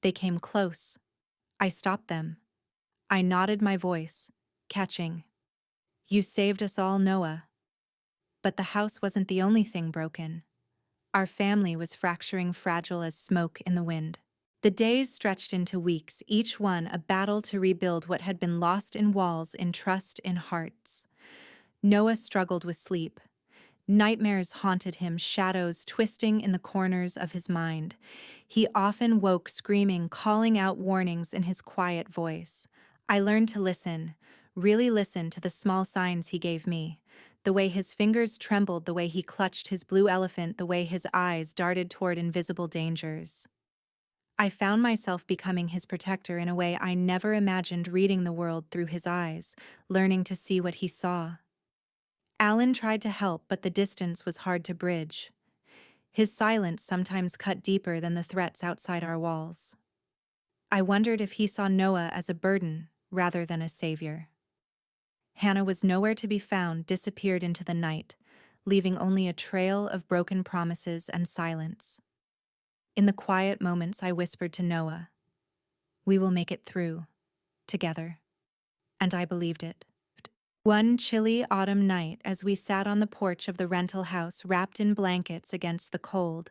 "They came close. I stopped them." I nodded, my voice catching. "You saved us all, Noah." But the house wasn't the only thing broken. Our family was fracturing, fragile as smoke in the wind. The days stretched into weeks, each one a battle to rebuild what had been lost in walls, in trust, in hearts. Noah struggled with sleep. Nightmares haunted him, shadows twisting in the corners of his mind. He often woke screaming, calling out warnings in his quiet voice. I learned to listen, really listen to the small signs he gave me. The way his fingers trembled, the way he clutched his blue elephant, the way his eyes darted toward invisible dangers. I found myself becoming his protector in a way I never imagined, reading the world through his eyes, learning to see what he saw. Alan tried to help, but the distance was hard to bridge. His silence sometimes cut deeper than the threats outside our walls. I wondered if he saw Noah as a burden rather than a savior. Hannah was nowhere to be found, disappeared into the night, leaving only a trail of broken promises and silence. In the quiet moments, I whispered to Noah, "We will make it through, together." And I believed it. One chilly autumn night, as we sat on the porch of the rental house, wrapped in blankets against the cold,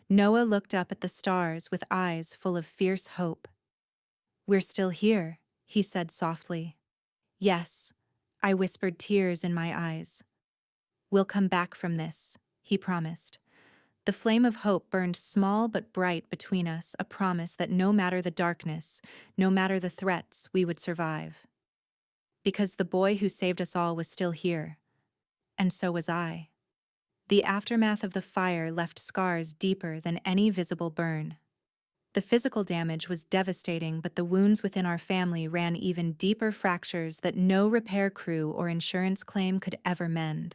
Noah looked up at the stars with eyes full of fierce hope. "We're still here," he said softly. "Yes," I whispered, tears in my eyes. "We'll come back from this," he promised. The flame of hope burned small but bright between us, a promise that no matter the darkness, no matter the threats, we would survive. Because the boy who saved us all was still here, and so was I. The aftermath of the fire left scars deeper than any visible burn. The physical damage was devastating, but the wounds within our family ran even deeper, fractures that no repair crew or insurance claim could ever mend.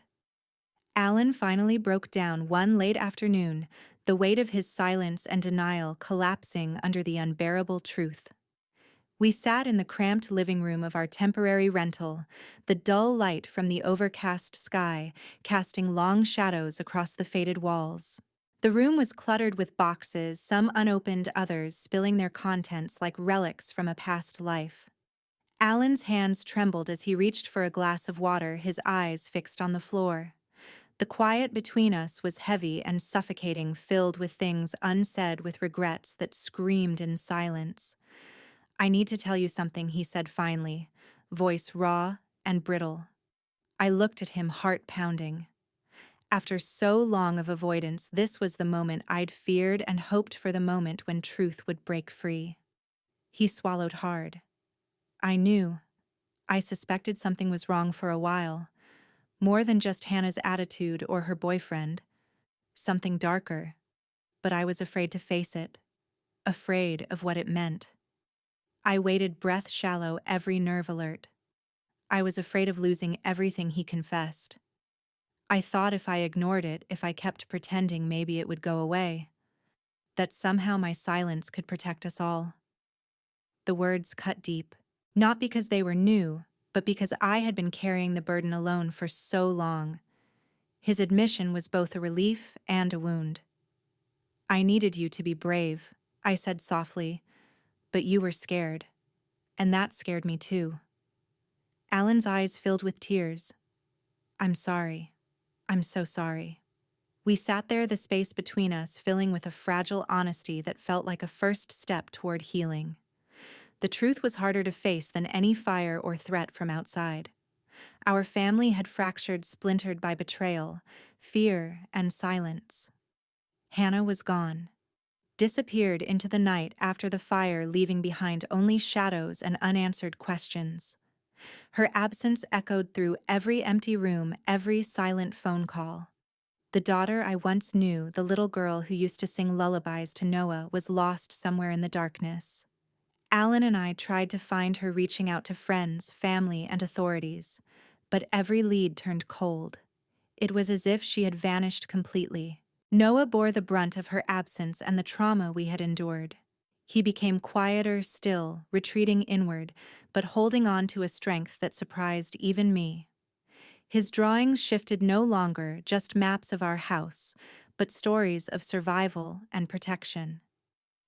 Alan finally broke down one late afternoon, the weight of his silence and denial collapsing under the unbearable truth. We sat in the cramped living room of our temporary rental, the dull light from the overcast sky casting long shadows across the faded walls. The room was cluttered with boxes, some unopened, others spilling their contents like relics from a past life. Alan's hands trembled as he reached for a glass of water, his eyes fixed on the floor. The quiet between us was heavy and suffocating, filled with things unsaid, with regrets that screamed in silence. "I need to tell you something," he said finally, voice raw and brittle. I looked at him, heart pounding. After so long of avoidance, this was the moment I'd feared and hoped for, the moment when truth would break free. He swallowed hard. I knew. I suspected something was wrong for a while. More than just Hannah's attitude or her boyfriend. Something darker. But I was afraid to face it. Afraid of what it meant. I waited, breath shallow, every nerve alert. I was afraid of losing everything he confessed. I thought if I ignored it, if I kept pretending, maybe it would go away. That somehow my silence could protect us all. The words cut deep. Not because they were new, but because I had been carrying the burden alone for so long. His admission was both a relief and a wound. "I needed you to be brave," I said softly, "but you were scared. And that scared me too." Alan's eyes filled with tears. "I'm sorry. I'm so sorry." We sat there, the space between us filling with a fragile honesty that felt like a first step toward healing. The truth was harder to face than any fire or threat from outside. Our family had fractured, splintered by betrayal, fear, and silence. Hannah was gone. Disappeared into the night after the fire, leaving behind only shadows and unanswered questions. Her absence echoed through every empty room, every silent phone call. The daughter I once knew, the little girl who used to sing lullabies to Noah, was lost somewhere in the darkness. Alan and I tried to find her, reaching out to friends, family, and authorities, but every lead turned cold. It was as if she had vanished completely. Noah bore the brunt of her absence and the trauma we had endured. He became quieter still, retreating inward, but holding on to a strength that surprised even me. His drawings shifted, no longer just maps of our house, but stories of survival and protection.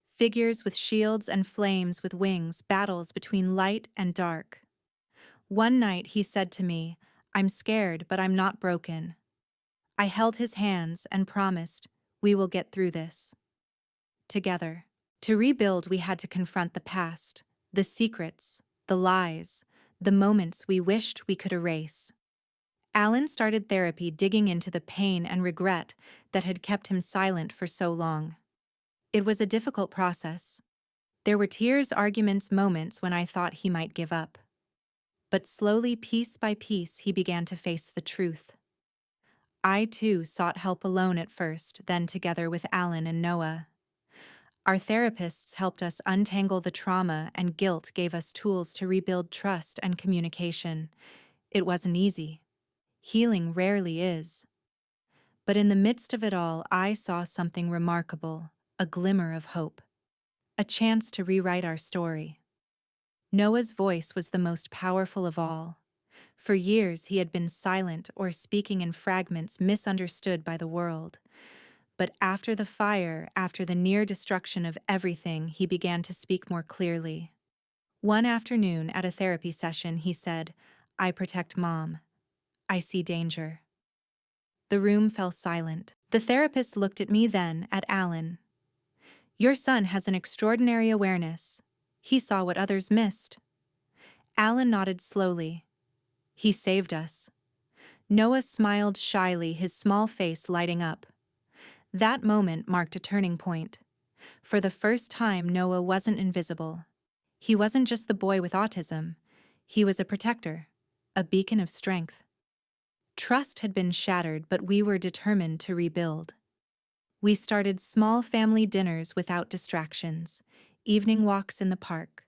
Figures with shields and flames with wings, battles between light and dark. One night he said to me, "I'm scared, but I'm not broken." I held his hands and promised, "We will get through this. Together." To rebuild, we had to confront the past, the secrets, the lies, the moments we wished we could erase. Alan started therapy, digging into the pain and regret that had kept him silent for so long. It was a difficult process. There were tears, arguments, moments when I thought he might give up. But slowly, piece by piece, he began to face the truth. I too sought help, alone at first, then together with Alan and Noah. Our therapists helped us untangle the trauma, and guilt gave us tools to rebuild trust and communication. It wasn't easy. Healing rarely is. But in the midst of it all, I saw something remarkable, a glimmer of hope. A chance to rewrite our story. Noah's voice was the most powerful of all. For years he had been silent or speaking in fragments, misunderstood by the world. But after the fire, after the near destruction of everything, he began to speak more clearly. One afternoon at a therapy session, he said, "I protect Mom. I see danger." The room fell silent. The therapist looked at me, then at Alan. "Your son has an extraordinary awareness. He saw what others missed." Alan nodded slowly. "He saved us." Noah smiled shyly, his small face lighting up. That moment marked a turning point. For the first time, Noah wasn't invisible. He wasn't just the boy with autism. He was a protector, a beacon of strength. Trust had been shattered, but we were determined to rebuild. We started small family dinners without distractions, evening walks in the park,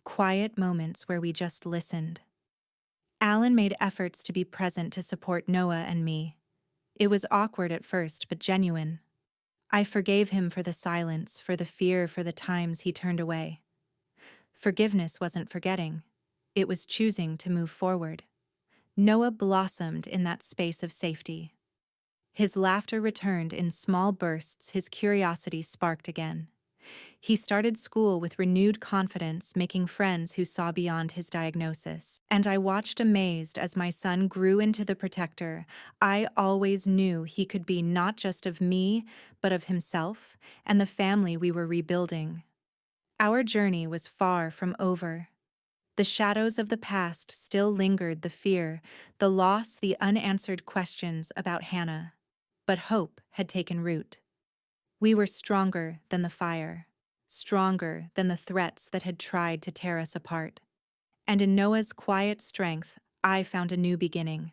quiet moments where we just listened. Alan made efforts to be present, to support Noah and me. It was awkward at first, but genuine. I forgave him for the silence, for the fear, for the times he turned away. Forgiveness wasn't forgetting. It was choosing to move forward. Noah blossomed in that space of safety. His laughter returned in small bursts, his curiosity sparked again. He started school with renewed confidence, making friends who saw beyond his diagnosis. And I watched amazed as my son grew into the protector I always knew he could be, not just of me, but of himself and the family we were rebuilding. Our journey was far from over. The shadows of the past still lingered, the fear, the loss, the unanswered questions about Hannah. But hope had taken root. We were stronger than the fire, stronger than the threats that had tried to tear us apart. And in Noah's quiet strength, I found a new beginning.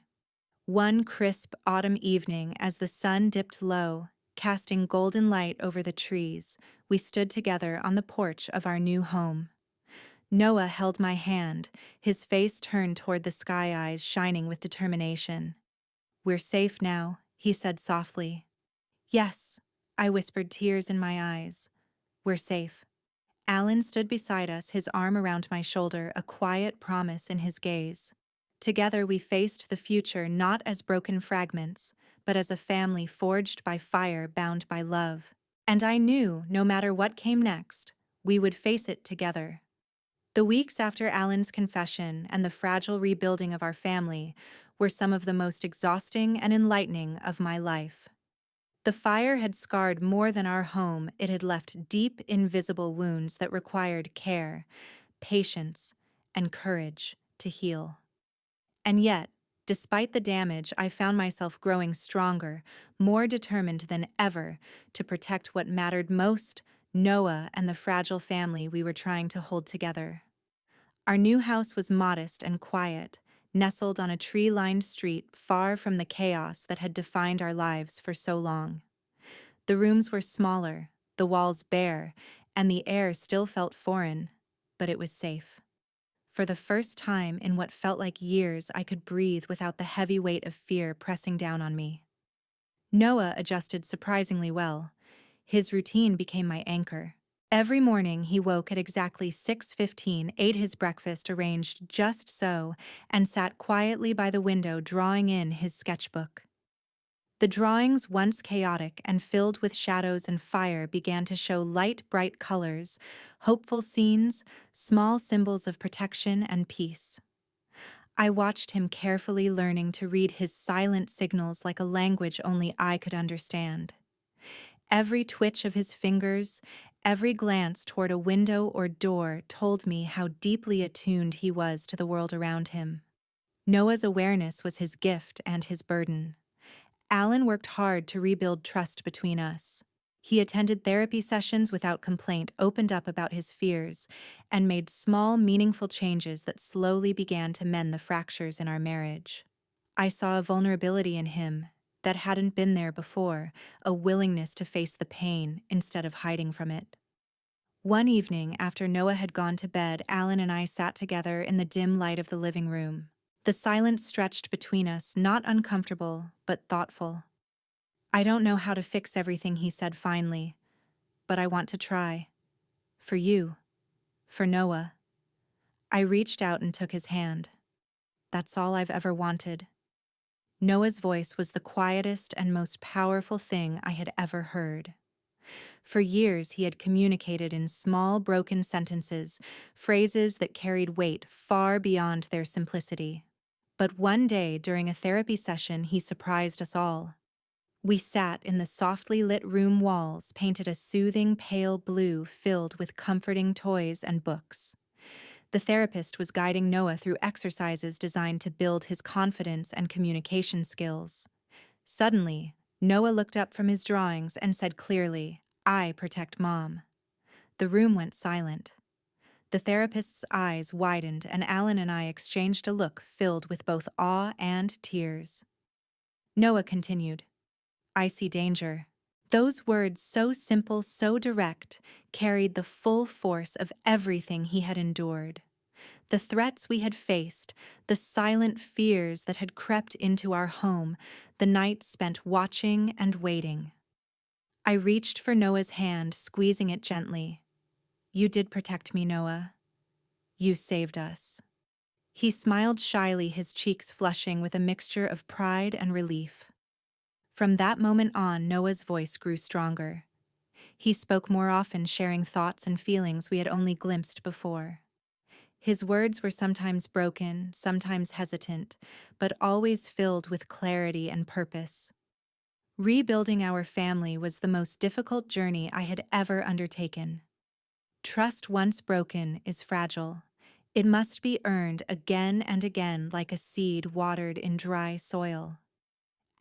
One crisp autumn evening, as the sun dipped low, casting golden light over the trees, we stood together on the porch of our new home. Noah held my hand, his face turned toward the sky, eyes shining with determination. "We're safe now," he said softly. "Yes," I whispered, tears in my eyes. "We're safe." Alan stood beside us, his arm around my shoulder, a quiet promise in his gaze. Together we faced the future not as broken fragments, but as a family forged by fire, bound by love. And I knew, no matter what came next, we would face it together. The weeks after Alan's confession and the fragile rebuilding of our family were some of the most exhausting and enlightening of my life. The fire had scarred more than our home. It had left deep, invisible wounds that required care, patience, and courage to heal. And yet, despite the damage, I found myself growing stronger, more determined than ever to protect what mattered most: Noah and the fragile family we were trying to hold together. Our new house was modest and quiet, nestled on a tree-lined street far from the chaos that had defined our lives for so long. The rooms were smaller, the walls bare, and the air still felt foreign, but it was safe. For the first time in what felt like years, I could breathe without the heavy weight of fear pressing down on me. Noah adjusted surprisingly well. His routine became my anchor. Every morning he woke at exactly 6:15, ate his breakfast arranged just so, and sat quietly by the window drawing in his sketchbook. The drawings, once chaotic and filled with shadows and fire, began to show light, bright colors, hopeful scenes, small symbols of protection and peace. I watched him carefully, learning to read his silent signals like a language only I could understand. Every twitch of his fingers, every glance toward a window or door told me how deeply attuned he was to the world around him. Noah's awareness was his gift and his burden. Alan worked hard to rebuild trust between us. He attended therapy sessions without complaint, opened up about his fears, and made small, meaningful changes that slowly began to mend the fractures in our marriage. I saw a vulnerability in him that hadn't been there before, a willingness to face the pain instead of hiding from it. One evening, after Noah had gone to bed, Alan and I sat together in the dim light of the living room. The silence stretched between us, not uncomfortable, but thoughtful. "I don't know how to fix everything," he said finally, "but I want to try. For you. For Noah." I reached out and took his hand. "That's all I've ever wanted." Noah's voice was the quietest and most powerful thing I had ever heard. For years, he had communicated in small, broken sentences, phrases that carried weight far beyond their simplicity. But one day, during a therapy session, he surprised us all. We sat in the softly lit room, walls painted a soothing pale blue filled with comforting toys and books. The therapist was guiding Noah through exercises designed to build his confidence and communication skills. Suddenly, Noah looked up from his drawings and said clearly, "I protect Mom." The room went silent. The therapist's eyes widened, and Alan and I exchanged a look filled with both awe and tears. Noah continued, "I see danger." Those words, so simple, so direct, carried the full force of everything he had endured. The threats we had faced, the silent fears that had crept into our home, the nights spent watching and waiting. I reached for Noah's hand, squeezing it gently. "You did protect me, Noah. You saved us." He smiled shyly, his cheeks flushing with a mixture of pride and relief. From that moment on, Noah's voice grew stronger. He spoke more often, sharing thoughts and feelings we had only glimpsed before. His words were sometimes broken, sometimes hesitant, but always filled with clarity and purpose. Rebuilding our family was the most difficult journey I had ever undertaken. Trust once broken is fragile. It must be earned again and again like a seed watered in dry soil.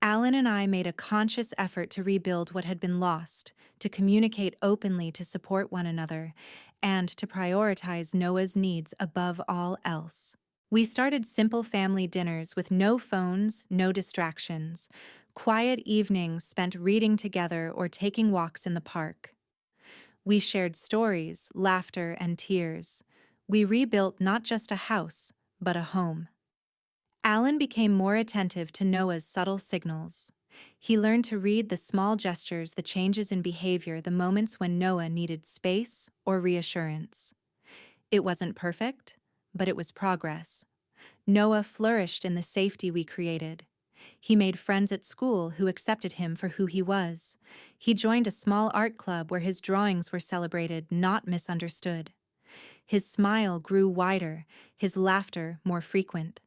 Alan and I made a conscious effort to rebuild what had been lost, to communicate openly, to support one another, and to prioritize Noah's needs above all else. We started simple family dinners with no phones, no distractions, quiet evenings spent reading together or taking walks in the park. We shared stories, laughter, and tears. We rebuilt not just a house, but a home. Alan became more attentive to Noah's subtle signals. He learned to read the small gestures, the changes in behavior, the moments when Noah needed space or reassurance. It wasn't perfect, but it was progress. Noah flourished in the safety we created. He made friends at school who accepted him for who he was. He joined a small art club where his drawings were celebrated, not misunderstood. His smile grew wider, his laughter more frequent.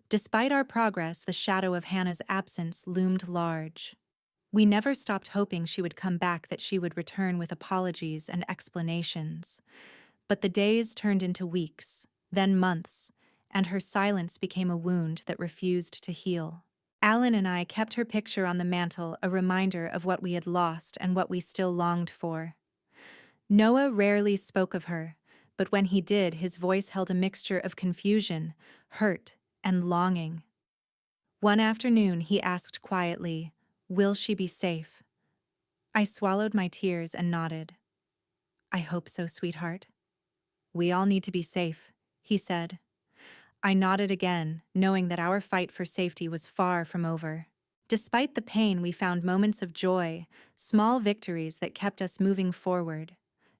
Despite our progress, the shadow of Hannah's absence loomed large. We never stopped hoping she would come back, that she would return with apologies and explanations. But the days turned into weeks, then months, and her silence became a wound that refused to heal. Alan and I kept her picture on the mantel, a reminder of what we had lost and what we still longed for. Noah rarely spoke of her, but when he did, his voice held a mixture of confusion, hurt, and longing. One afternoon, he asked quietly, "Will she be safe?" I swallowed my tears and nodded. "I hope so, sweetheart." "We all need to be safe," he said. I nodded again, knowing that our fight for safety was far from over. Despite the pain, we found moments of joy, small victories that kept us moving forward.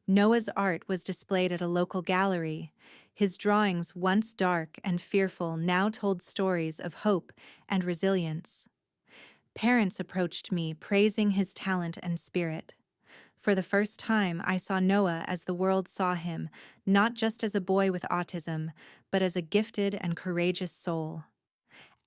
Noah's art was displayed at a local gallery. His drawings, once dark and fearful, now told stories of hope and resilience. Parents approached me, praising his talent and spirit. For the first time, I saw Noah as the world saw him, not just as a boy with autism, but as a gifted and courageous soul.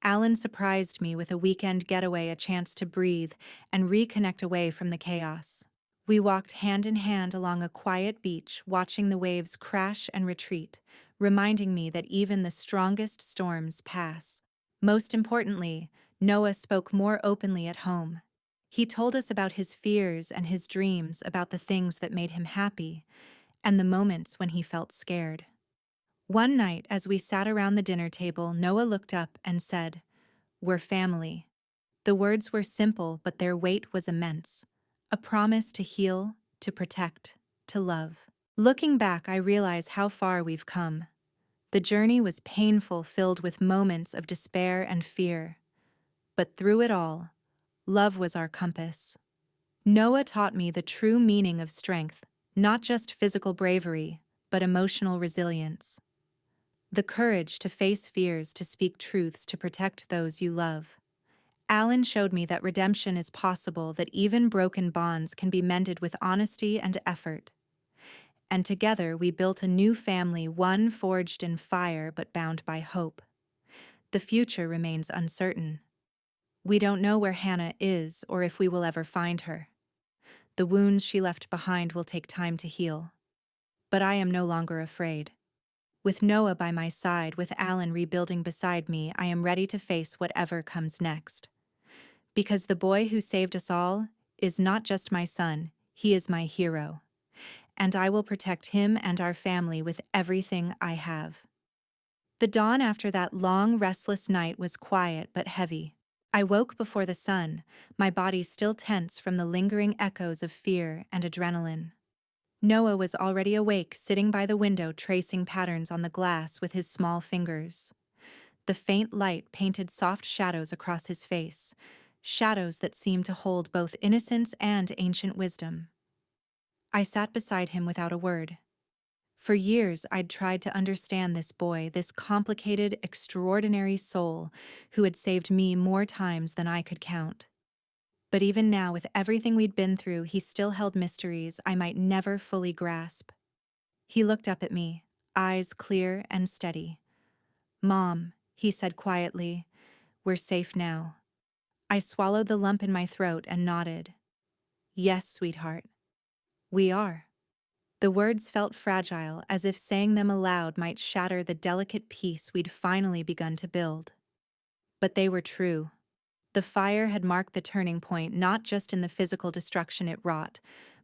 Alan surprised me with a weekend getaway, a chance to breathe and reconnect away from the chaos. We walked hand in hand along a quiet beach, watching the waves crash and retreat, reminding me that even the strongest storms pass. Most importantly, Noah spoke more openly at home. He told us about his fears and his dreams, about the things that made him happy, and the moments when he felt scared. One night, as we sat around the dinner table, Noah looked up and said, "We're family." The words were simple, but their weight was immense. A promise to heal, to protect, to love. Looking back, I realize how far we've come. The journey was painful, filled with moments of despair and fear. But through it all, love was our compass. Noah taught me the true meaning of strength, not just physical bravery, but emotional resilience. The courage to face fears, to speak truths, to protect those you love. Alan showed me that redemption is possible, that even broken bonds can be mended with honesty and effort. And together we built a new family, one forged in fire but bound by hope. The future remains uncertain. We don't know where Hannah is or if we will ever find her. The wounds she left behind will take time to heal. But I am no longer afraid. With Noah by my side, with Alan rebuilding beside me, I am ready to face whatever comes next. Because the boy who saved us all is not just my son, he is my hero. And I will protect him and our family with everything I have. The dawn after that long, restless night was quiet but heavy. I woke before the sun, my body still tense from the lingering echoes of fear and adrenaline. Noah was already awake, sitting by the window, tracing patterns on the glass with his small fingers. The faint light painted soft shadows across his face, shadows that seemed to hold both innocence and ancient wisdom. I sat beside him without a word. For years, I'd tried to understand this boy, this complicated, extraordinary soul who had saved me more times than I could count. But even now, with everything we'd been through, he still held mysteries I might never fully grasp. He looked up at me, eyes clear and steady. "Mom," he said quietly, "we're safe now." I swallowed the lump in my throat and nodded. "Yes, sweetheart, we are." The words felt fragile, as if saying them aloud might shatter the delicate peace we'd finally begun to build. But they were true. The fire had marked the turning point, not just in the physical destruction it wrought,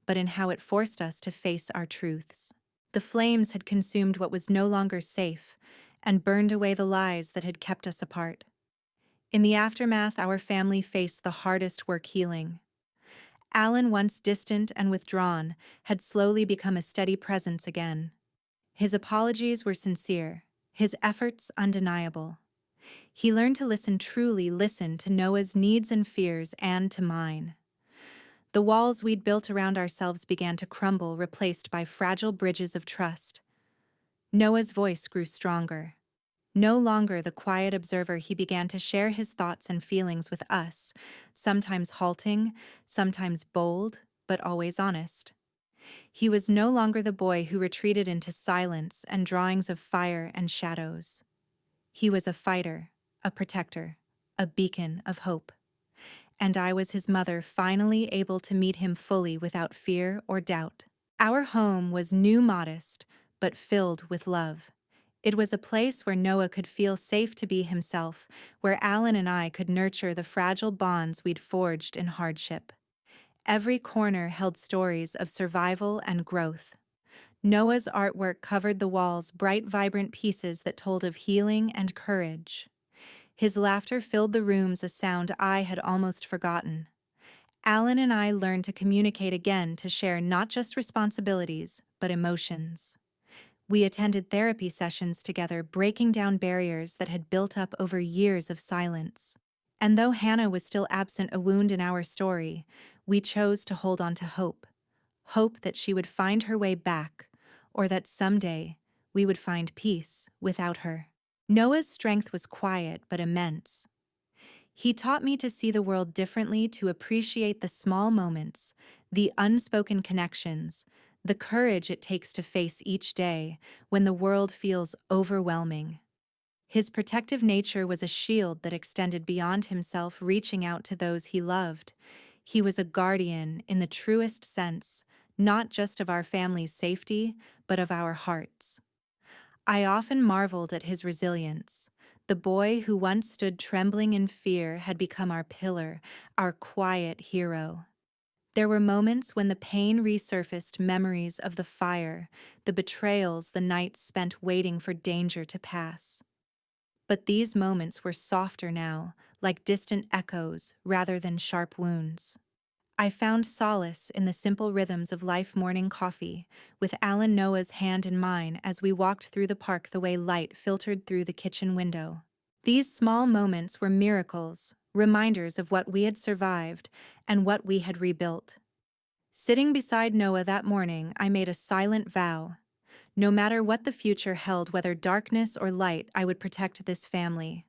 but in how it forced us to face our truths. The flames had consumed what was no longer safe and burned away the lies that had kept us apart. In the aftermath, our family faced the hardest work healing. Alan, once distant and withdrawn, had slowly become a steady presence again. His apologies were sincere, his efforts undeniable. He learned to listen, truly listen, to Noah's needs and fears and to mine. The walls we'd built around ourselves began to crumble, replaced by fragile bridges of trust. Noah's voice grew stronger. No longer the quiet observer, he began to share his thoughts and feelings with us, sometimes halting, sometimes bold, but always honest. He was no longer the boy who retreated into silence and drawings of fire and shadows. He was a fighter, a protector, a beacon of hope. And I was his mother, finally able to meet him fully without fear or doubt. Our home was new, modest, but filled with love. It was a place where Noah could feel safe to be himself, where Alan and I could nurture the fragile bonds we'd forged in hardship. Every corner held stories of survival and growth. Noah's artwork covered the walls, bright, vibrant pieces that told of healing and courage. His laughter filled the rooms, a sound I had almost forgotten. Alan and I learned to communicate again, to share not just responsibilities, but emotions. We attended therapy sessions together, breaking down barriers that had built up over years of silence. And though Hannah was still absent, a wound in our story, we chose to hold on to hope. Hope that she would find her way back, or that someday we would find peace without her. Noah's strength was quiet but immense. He taught me to see the world differently, to appreciate the small moments, the unspoken connections, the courage it takes to face each day when the world feels overwhelming. His protective nature was a shield that extended beyond himself, reaching out to those he loved. He was a guardian in the truest sense, not just of our family's safety, but of our hearts. I often marveled at his resilience. The boy who once stood trembling in fear had become our pillar, our quiet hero. There were moments when the pain resurfaced, memories of the fire, the betrayals, the nights spent waiting for danger to pass. But these moments were softer now, like distant echoes rather than sharp wounds. I found solace in the simple rhythms of life: morning coffee, with Alan, Noah's hand in mine as we walked through the park, the way light filtered through the kitchen window. These small moments were miracles, reminders of what we had survived and what we had rebuilt. Sitting beside Noah that morning, I made a silent vow. No matter what the future held, whether darkness or light, I would protect this family.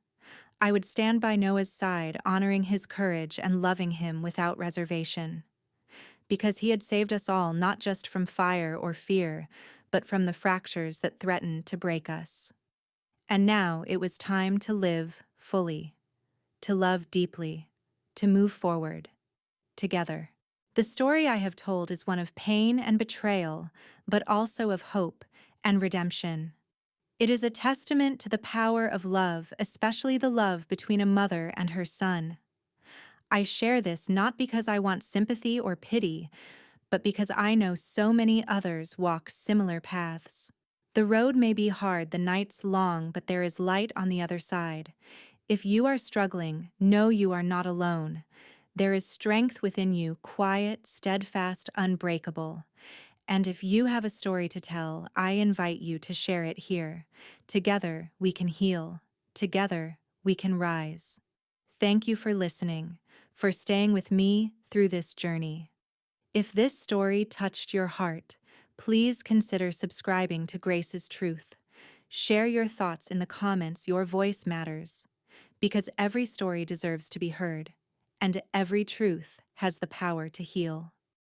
I would stand by Noah's side, honoring his courage and loving him without reservation. Because he had saved us all, not just from fire or fear, but from the fractures that threatened to break us. And now it was time to live fully, to love deeply, to move forward, together. The story I have told is one of pain and betrayal, but also of hope and redemption. It is a testament to the power of love, especially the love between a mother and her son. I share this not because I want sympathy or pity, but because I know so many others walk similar paths. The road may be hard, the nights long, but there is light on the other side. If you are struggling, know you are not alone. There is strength within you, quiet, steadfast, unbreakable. And if you have a story to tell, I invite you to share it here. Together, we can heal. Together, we can rise. Thank you for listening, for staying with me through this journey. If this story touched your heart, Please consider subscribing to Grace's Truth. Share your thoughts in the comments. Your voice matters. Because every story deserves to be heard, and every truth has the power to heal.